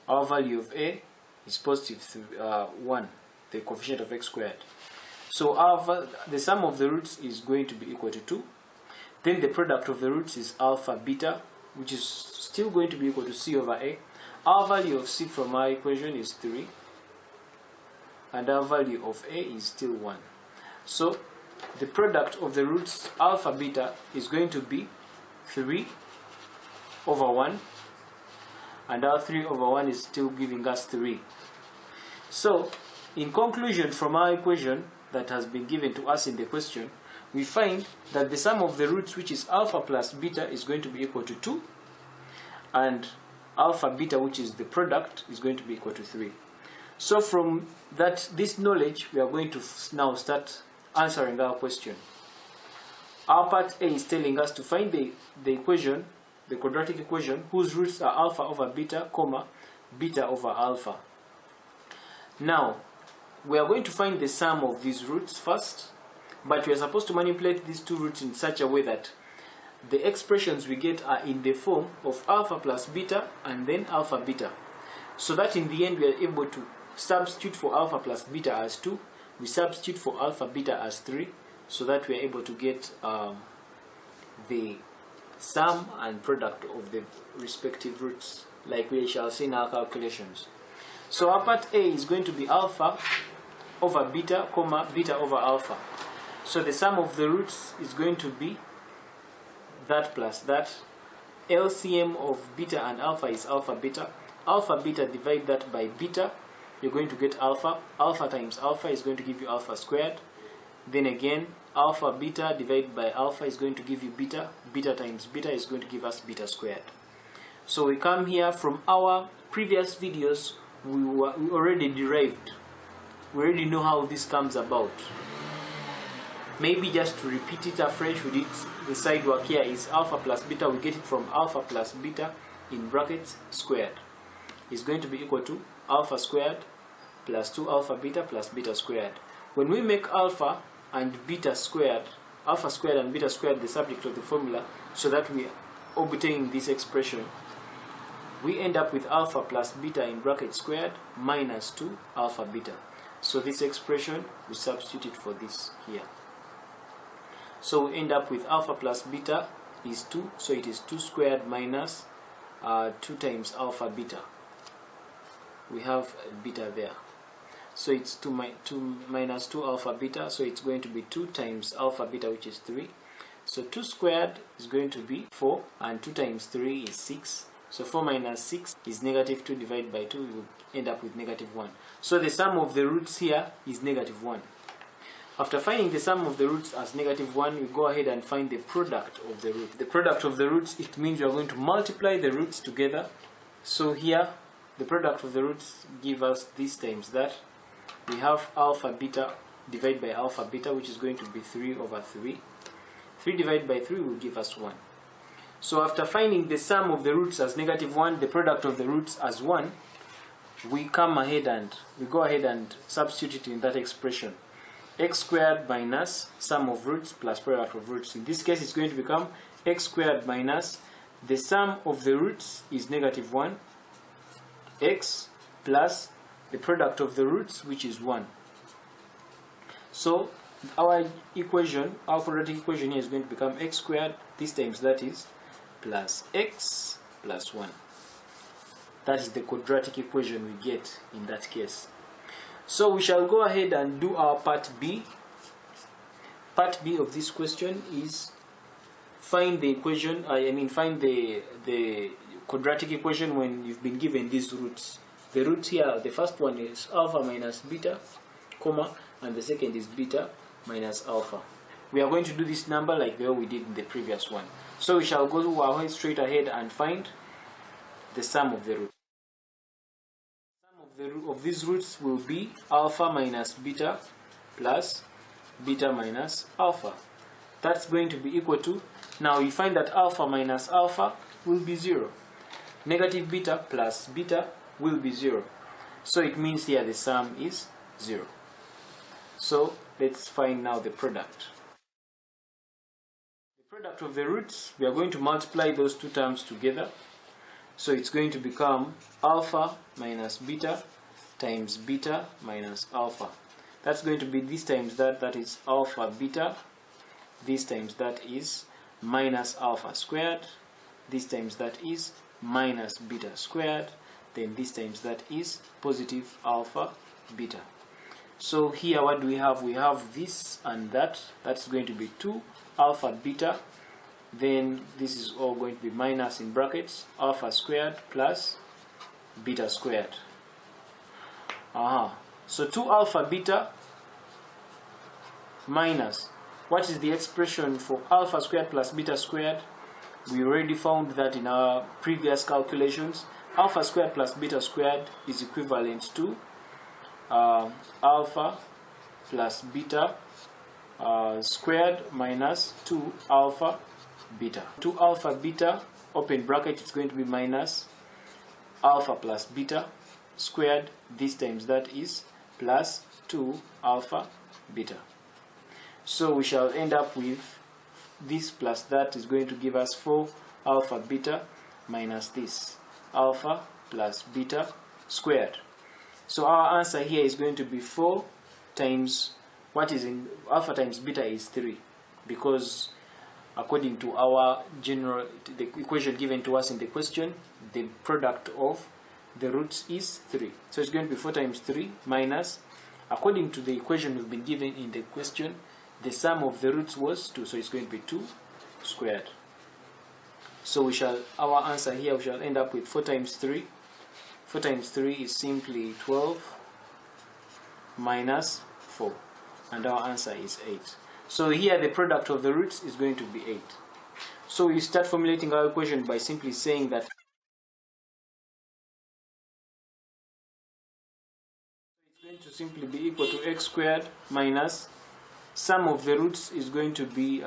Our value of a is positive 1, the coefficient of x squared. So the sum of the roots is going to be equal to 2. Then the product of the roots is alpha beta, which is still going to be equal to c over a. Our value of c from our equation is 3. And our value of a is still 1. So the product of the roots alpha beta is going to be 3 over 1, and our 3 over 1 is still giving us 3. So in conclusion, from our equation that has been given to us in the question, we find that the sum of the roots, which is alpha plus beta, is going to be equal to 2, and alpha beta, which is the product, is going to be equal to 3. So from this knowledge, we are going to now start answering our question. Our part A is telling us to find the equation, the quadratic equation, whose roots are alpha over beta, comma, beta over alpha. Now, we are going to find the sum of these roots first, but we are supposed to manipulate these two roots in such a way that the expressions we get are in the form of alpha plus beta and then alpha beta, so that in the end we are able to substitute for alpha plus beta as 2, we substitute for alpha beta as 3, so that we are able to get the sum and product of the respective roots, like we shall see in our calculations. So our part A is going to be alpha over beta, comma, beta over alpha. So the sum of the roots is going to be that plus that. LCM of beta and alpha is alpha beta. Alpha beta, divide that by beta, you're going to get alpha. Alpha times alpha is going to give you alpha squared. Then again, alpha beta divided by alpha is going to give you beta. Beta times beta is going to give us beta squared. So we come here from our previous videos, we already derived. We already know how this comes about. maybe just to repeat it afresh, we did the side work here is alpha plus beta. We get it from alpha plus beta in brackets squared is going to be equal to alpha squared plus 2 alpha beta plus beta squared. When we make alpha and beta squared, alpha squared and beta squared the subject of the formula, so that we obtain this expression, we end up with alpha plus beta in bracket squared minus 2 alpha beta. So this expression, we substitute for this here. So we end up with alpha plus beta is 2, so it is 2 squared minus 2 times alpha beta. We have beta there. So it's 2 minus 2 alpha beta, so it's going to be 2 times alpha beta, which is 3. So 2 squared is going to be 4, and 2 times 3 is 6. So 4 minus 6 is negative 2 divided by 2, we will end up with negative 1. So the sum of the roots here is negative 1. After finding the sum of the roots as negative 1, we go ahead and find the product of the roots. The product of the roots, it means we are going to multiply the roots together. So here, the product of the roots give us this times that. We have alpha beta divided by alpha beta, which is going to be 3 over 3. 3 divided by 3 will give us 1. So after finding the sum of the roots as negative 1, the product of the roots as 1, we go ahead and substitute it in that expression. X squared minus sum of roots plus product of roots. In this case, it's going to become x squared minus the sum of the roots is negative 1, x plus the product of the roots, which is 1. So our equation, our quadratic equation here is going to become x squared, this times that is, plus x plus 1. That is the quadratic equation we get in that case. So we shall go ahead and do our part B. Part B of this question is find the equation, find the quadratic equation when you've been given these roots. The roots here, the first one is alpha minus beta, comma, and the second is beta minus alpha. We are going to do this number like the way we did in the previous one. So we shall go straight ahead and find the sum of the roots. The sum of these roots will be alpha minus beta plus beta minus alpha. That's going to be equal to, now you find that alpha minus alpha will be 0. Negative beta plus beta will be 0. So it means here the sum is 0. So let's find now the product. The product of the roots, we are going to multiply those two terms together. So it's going to become alpha minus beta times beta minus alpha. That's going to be this times that is alpha beta. This times that is minus alpha squared. This times that is minus beta squared. Then this times that is positive alpha beta. So here what do we have? We have this and that. That's going to be 2 alpha beta. Then this is all going to be minus in brackets alpha squared plus beta squared. So 2 alpha beta minus, what is the expression for alpha squared plus beta squared? We already found that in our previous calculations. Alpha squared plus beta squared is equivalent to alpha plus beta squared minus 2 alpha beta. 2 alpha beta, open bracket, it's going to be minus alpha plus beta squared, this times that is, plus 2 alpha beta. So we shall end up with this plus that is going to give us 4 alpha beta minus this alpha plus beta squared. So our answer here is going to be 4 times, what is in alpha times beta is 3, because according to our the equation given to us in the question, the product of the roots is 3. So it's going to be 4 times 3 minus, according to the equation we've been given in the question, the sum of the roots was 2, so it's going to be 2 squared. So our answer here, we shall end up with 4 times 3. 4 times 3 is simply 12 minus 4, and our answer is 8. So here the product of the roots is going to be 8. So we start formulating our equation by simply saying that it's going to simply be equal to x squared minus sum of the roots is going to be,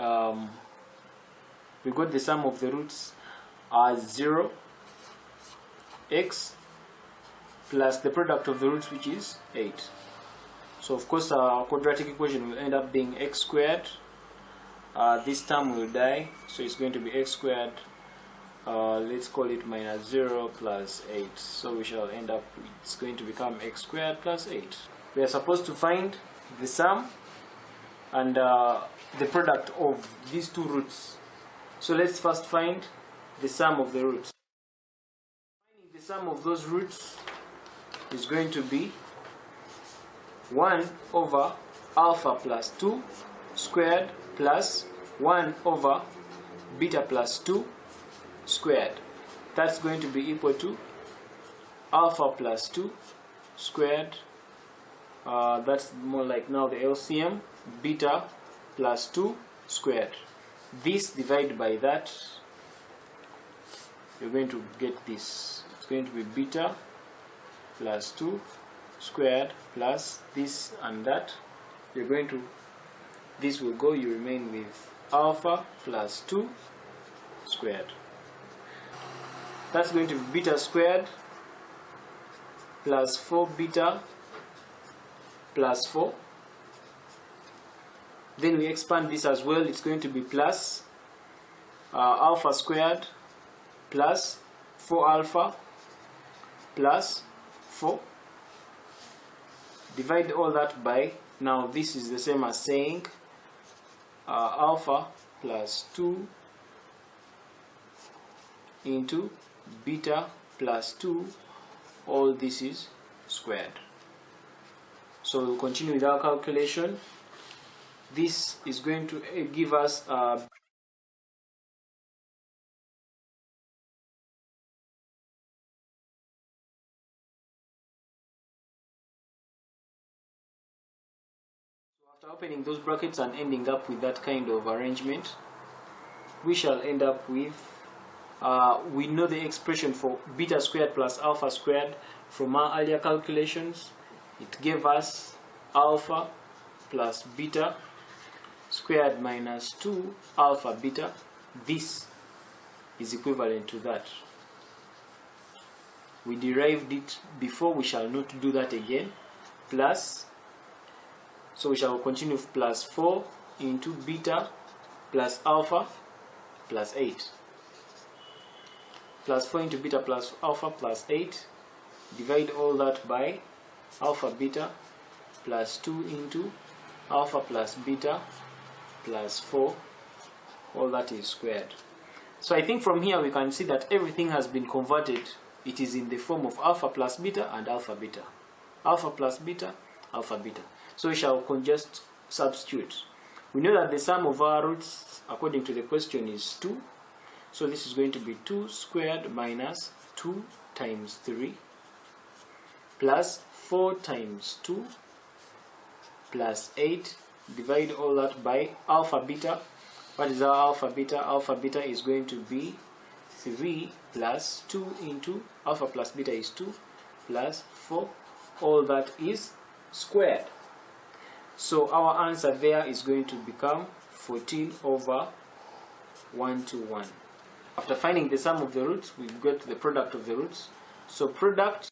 we got the sum of the roots as 0, x, plus the product of the roots, which is 8. So of course our quadratic equation will end up being x squared. This term will die, so it's going to be x squared, let's call it minus 0 plus 8. So we shall end up, it's going to become x squared plus 8. We are supposed to find the sum and the product of these two roots. So let's first find the sum of the roots. Finding the sum of those roots is going to be 1 over alpha plus 2 squared plus 1 over beta plus 2 squared. That's going to be equal to alpha plus 2 squared, that's more like now the LCM, beta plus 2 squared. This divided by that, you're going to get this. It's going to be beta plus 2 squared plus this and that. You're going to, this will go, you remain with alpha plus 2 squared. That's going to be beta squared plus 4 beta plus 4. Then we expand this as well. It's going to be plus alpha squared plus 4 alpha plus 4. Divide all that by, now this is the same as saying alpha plus 2 into beta plus 2, all this is squared. So we'll continue with our calculation. This is going to give us after opening those brackets and ending up with that kind of arrangement, we shall end up with, we know the expression for beta squared plus alpha squared from our earlier calculations. It gave us alpha plus beta squared minus 2 alpha beta. This is equivalent to that. We derived it before, we shall not do that again. Plus, so we shall continue with plus 4 into beta plus alpha plus 8. Plus 4 into beta plus alpha plus 8. Divide all that by alpha beta plus 2 into alpha plus beta plus 4. All that is squared. So I think from here we can see that everything has been converted. It is in the form of alpha plus beta and alpha beta. Alpha plus beta, alpha beta. So we shall just substitute. We know that the sum of our roots according to the question is 2. So this is going to be 2 squared minus 2 times 3 plus 4 times 2 plus 8. Divide all that by alpha beta. What is our alpha beta? Alpha beta is going to be 3 plus 2 into alpha plus beta is 2 plus 4. All that is squared. So our answer there is going to become 14 over 1 to 1. After finding the sum of the roots, we get the product of the roots. So product,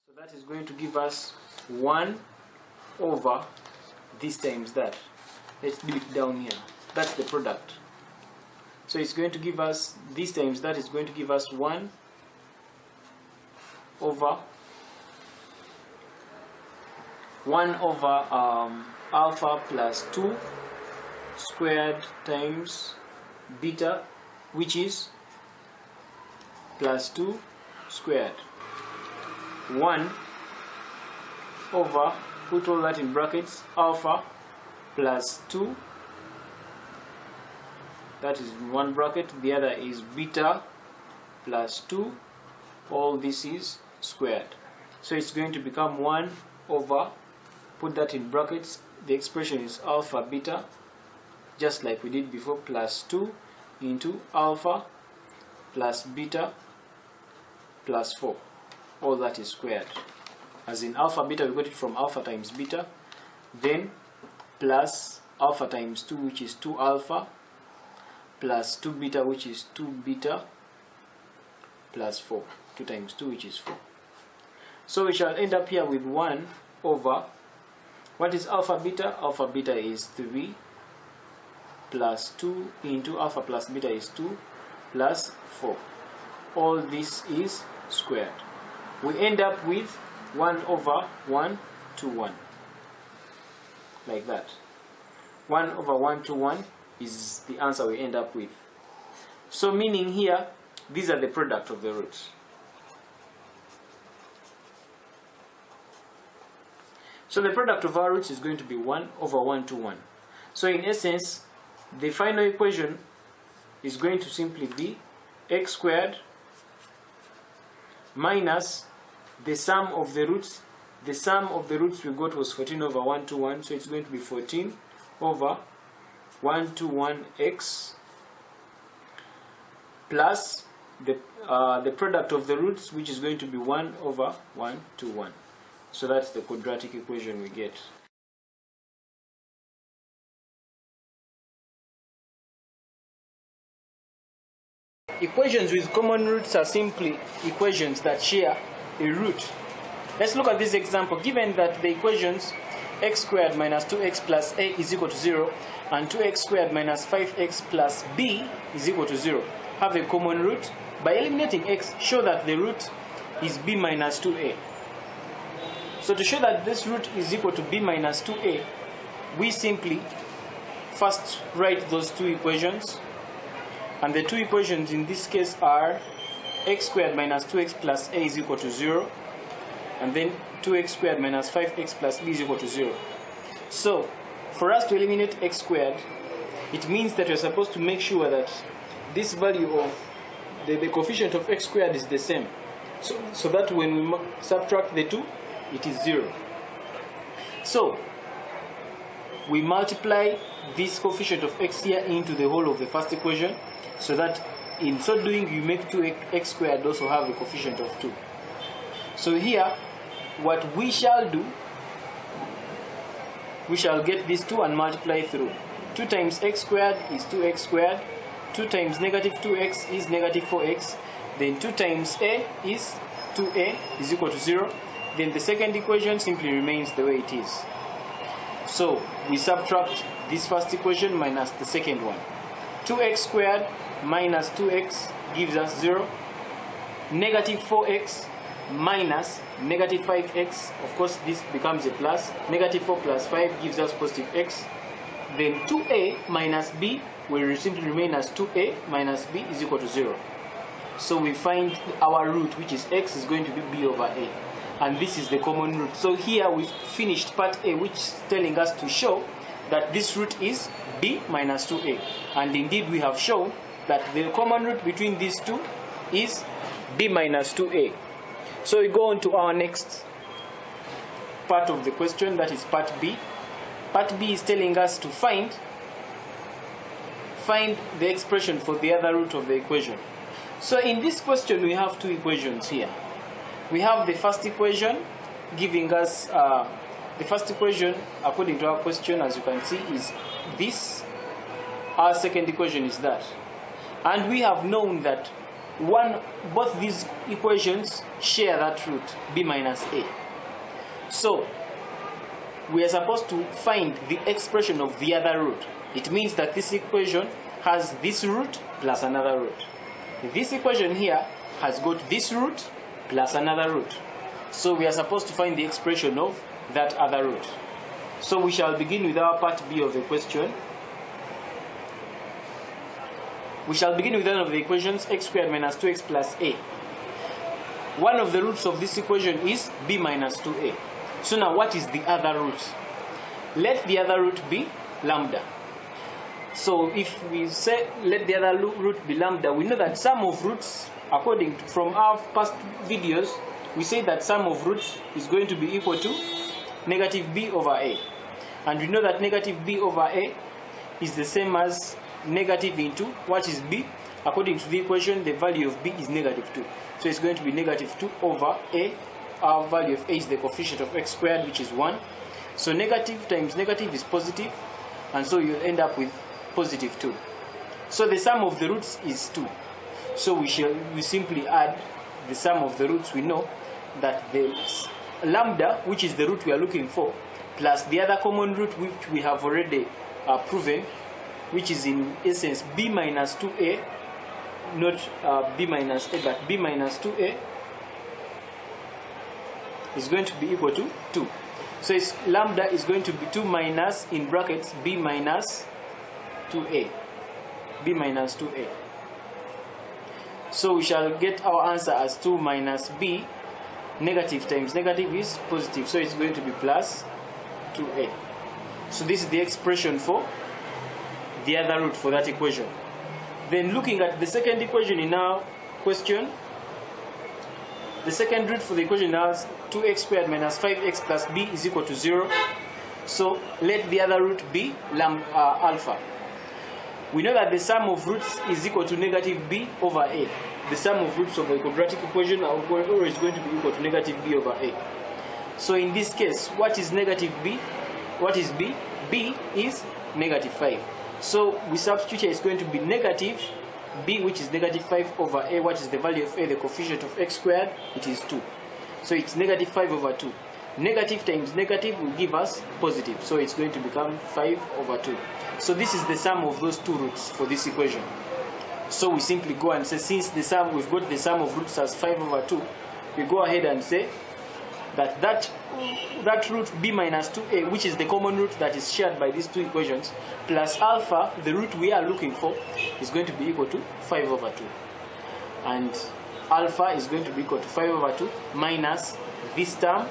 so that is going to give us 1 over this times that. Let's do it down here. That's the product. So it's going to give us, this times that is going to give us 1 over alpha plus 2 squared times beta, which is plus 2 squared. 1 over, put all that in brackets, alpha plus 2, that is in one bracket, the other is beta plus 2, all this is squared. So it's going to become 1 over, put that in brackets, the expression is alpha beta, just like we did before, plus 2 into alpha plus beta plus 4, all that is squared. as in alpha beta, we got it from alpha times beta, then plus alpha times 2, which is 2 alpha, plus 2 beta, which is 2 beta, plus 4, 2 times 2, which is 4. So we shall end up here with 1 over, what is alpha beta? Alpha beta is 3 plus 2 into alpha plus beta is 2 plus 4. All this is squared. We end up with 1 over 1 to 1. Like that. 1 over 1 to 1 is the answer we end up with. So meaning here, these are the product of the roots. So the product of our roots is going to be 1 over 1 to 1. So in essence, the final equation is going to simply be x squared minus the sum of the roots. The sum of the roots we got was 14 over 1 to 1, so it's going to be 14 over 1 to 1x plus the product of the roots, which is going to be 1 over 1 to 1. So that's the quadratic equation we get. Equations with common roots are simply equations that share a root. Let's look at this example. Given that the equations x squared minus 2x plus a is equal to 0 and 2x squared minus 5x plus b is equal to 0 have a common root, by eliminating x, show that the root is b minus 2a. So to show that this root is equal to b minus 2a, we simply first write those two equations. And the two equations in this case are x squared minus 2x plus a is equal to 0, and then 2x squared minus 5x plus b is equal to 0. So for us to eliminate x squared, it means that we're supposed to make sure that this value of the coefficient of x squared is the same, so that when we subtract the two, it is 0. So we multiply this coefficient of x here into the whole of the first equation, so that in so doing you make 2x squared also have a coefficient of 2. So here what we shall do, we shall get these 2 and multiply through. 2 times x squared is 2x squared, 2 times negative 2x is negative 4x, then 2 times a is 2a is equal to 0. Then the second equation simply remains the way it is. So we subtract this first equation minus the second one. 2x squared minus 2x gives us 0. Negative 4x minus negative 5x, of course this becomes a plus. Negative 4 plus 5 gives us positive x. Then 2a minus b will simply remain as 2a minus b is equal to 0. So we find our root, which is x, is going to be b over a. And this is the common root. So here we've finished part A, which is telling us to show that this root is b minus 2a. And indeed we have shown that the common root between these two is b minus 2a. So we go on to our next part of the question, that is part B. Part B is telling us to find the expression for the other root of the equation. So in this question we have two equations here. We have the first equation giving us, the first equation according to our question, as you can see, is this. Our second equation is that. And we have known that both these equations share that root, b minus a. So we are supposed to find the expression of the other root. It means that this equation has this root plus another root. This equation here has got this root plus another root. So we are supposed to find the expression of that other root. So we shall begin with our part B of the question. We shall begin with one of the equations, x squared minus 2x plus a. One of the roots of this equation is b minus 2a. So now what is the other root? Let the other root be lambda. So if we say let the other root be lambda, we know that sum of roots, according to from our past videos, we say that sum of roots is going to be equal to negative b over a. And we know that negative b over a is the same as negative into what is b? According to the equation, the value of b is negative 2. So it's going to be negative 2 over a our value of a is the coefficient of x squared, which is 1. So negative times negative is positive, and so you'll end up with positive 2. So the sum of the roots is 2. So we simply add the sum of the roots. We know that the lambda, which is the root we are looking for, plus the other common root which we have already proven, which is in essence b minus 2a, not b minus a, but b minus 2a, is going to be equal to 2. So lambda is going to be 2 minus, in brackets, b minus 2a. b minus 2a. So we shall get our answer as 2 minus b. Negative times negative is positive, so it's going to be plus 2a. So this is the expression for the other root for that equation. Then looking at the second equation in our question, the second root for the equation now is 2x squared minus 5x plus b is equal to 0. So let the other root be alpha. We know that the sum of roots is equal to negative b over a. The sum of roots of a quadratic equation are always going to be equal to negative b over a. So in this case, what is negative b? What is b? B is negative 5. So we substitute here, it's going to be negative b, which is negative 5 over a. What is the value of a? The coefficient of x squared, it is 2. So it's negative 5 over 2. Negative times negative will give us positive. So it's going to become 5 over 2. So this is the sum of those two roots for this equation. So we simply go and say, since the sum, we've got the sum of roots as 5 over 2, we go ahead and say that that root b minus 2a, which is the common root that is shared by these two equations, plus alpha, the root we are looking for, is going to be equal to 5 over 2. And alpha is going to be equal to 5 over 2 minus this term,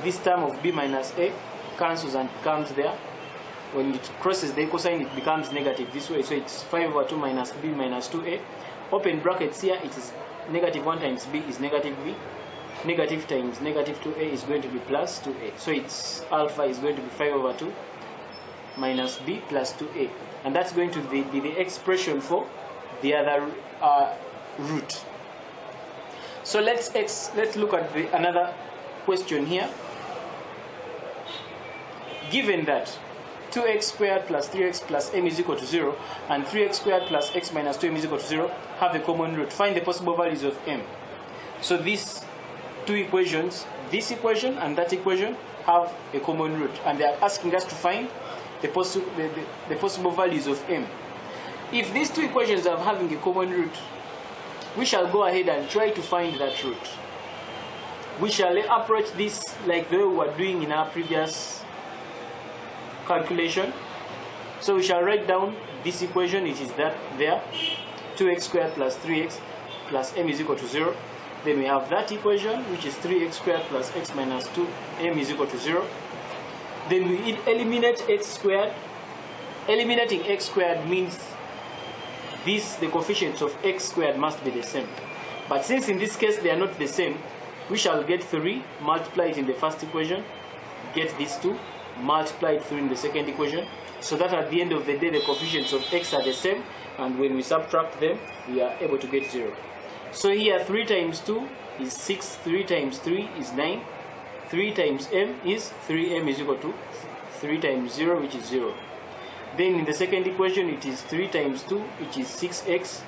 this term of b minus a cancels and comes there. When it crosses the equal sign, it becomes negative this way. So it's 5 over 2 minus b minus 2a. Open brackets here, it is negative 1 times b is negative b. Negative times negative 2a is going to be plus 2a. So its alpha is going to be 5 over 2 minus b plus 2a. And that's going to be the expression for the other root. So let's look at another question here. Given that 2x squared plus 3x plus m is equal to 0 and 3x squared plus x minus 2m is equal to 0 have a common root, find the possible values of m. So these two equations, this equation and that equation, have a common root, and they are asking us to find the possible values of m. If these two equations are having a common root, we shall go ahead and try to find that root. We shall approach this like the way we were doing in our previous calculation. So we shall write down this equation, it is that there, 2x squared plus 3x plus m is equal to 0. Then we have that equation, which is 3x squared plus x minus 2m is equal to 0. Then we eliminate x squared. Eliminating x squared means the coefficients of x squared must be the same. But since in this case they are not the same, we shall get 3, multiply it in the first equation, get these 2, multiply it through in the second equation, so that at the end of the day the coefficients of x are the same, and when we subtract them we are able to get 0. So here 3 times 2 is 6, 3 times 3 is 9, 3 times m is 3m is equal to 3 times 0, which is 0. Then in the second equation it is 3 times 2, which is 6x,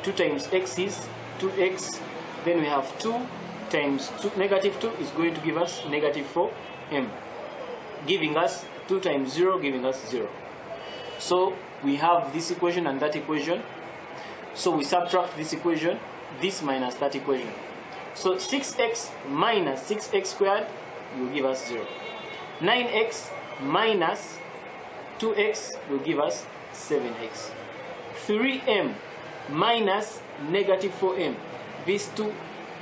2 times x is 2x, then we have 2 times 2, negative 2 is going to give us negative 4m, giving us 2 times 0, giving us 0. So we have this equation and that equation. So we subtract this equation, this minus that equation. So 6x minus 6x squared will give us 0. 9x minus 2x will give us 7x. 3m minus negative 4m. These two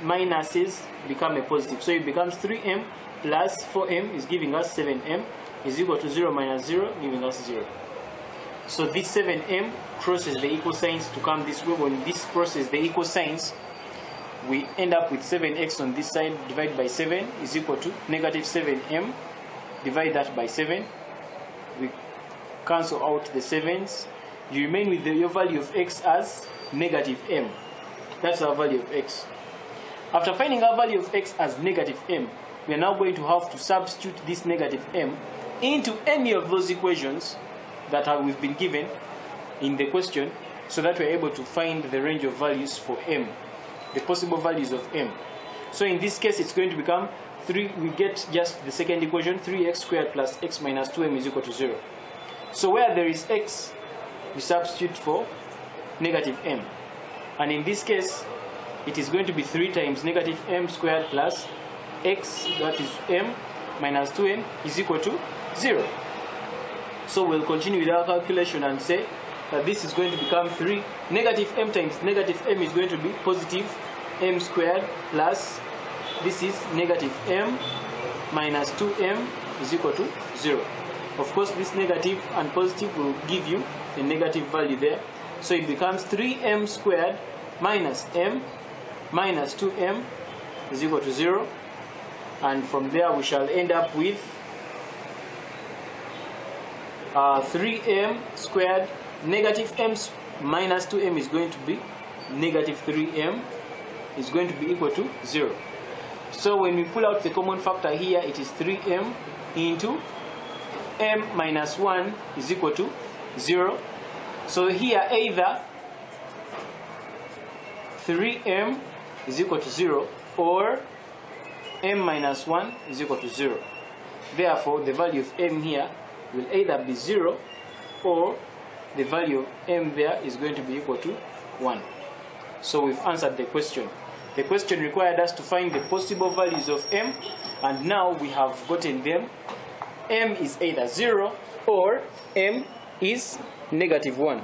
minuses become a positive. So it becomes 3m plus 4m is giving us 7m is equal to 0 minus 0, giving us 0. So this 7m crosses the equal signs to come this way. When this crosses the equal signs, we end up with 7x on this side divided by 7 is equal to negative 7m. Divide that by 7. We cancel out the 7's. You remain with your value of x as negative m. That's our value of x. After finding our value of x as negative m, we are now going to have to substitute this negative m into any of those equations that we've been given in the question, so that we're able to find the range of values for m, the possible values of m. So in this case, it's going to become 3, we get just the second equation, 3x squared plus x minus 2m is equal to 0. So where there is x, we substitute for negative m. And in this case, it is going to be 3 times negative m squared plus x, that is m, minus 2m is equal to 0. So we'll continue with our calculation and say that this is going to become 3. Negative m times negative m is going to be positive m squared plus, this is negative m minus 2m is equal to 0. Of course, this negative and positive will give you a negative value there. So it becomes 3m squared minus m minus 2m is equal to 0. And from there we shall end up with 3m squared, negative m minus 2m is going to be negative 3m is going to be equal to 0. So when we pull out the common factor here, it is 3m into m minus 1 is equal to 0. So here either 3m is equal to 0 or m minus 1 is equal to 0. Therefore, the value of m here will either be 0 or the value of m there is going to be equal to 1. So we've answered the question. The question required us to find the possible values of m, and now we have gotten them. M is either 0 or m is negative 1.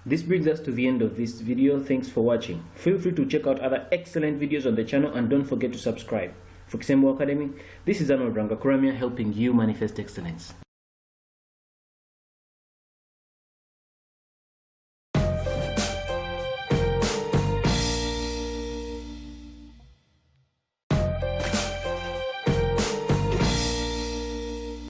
This brings us to the end of this video. Thanks for watching. Feel free to check out other excellent videos on the channel, and don't forget to subscribe. For Kisembo Academy, this is Arnold Rangakuramia helping you manifest excellence.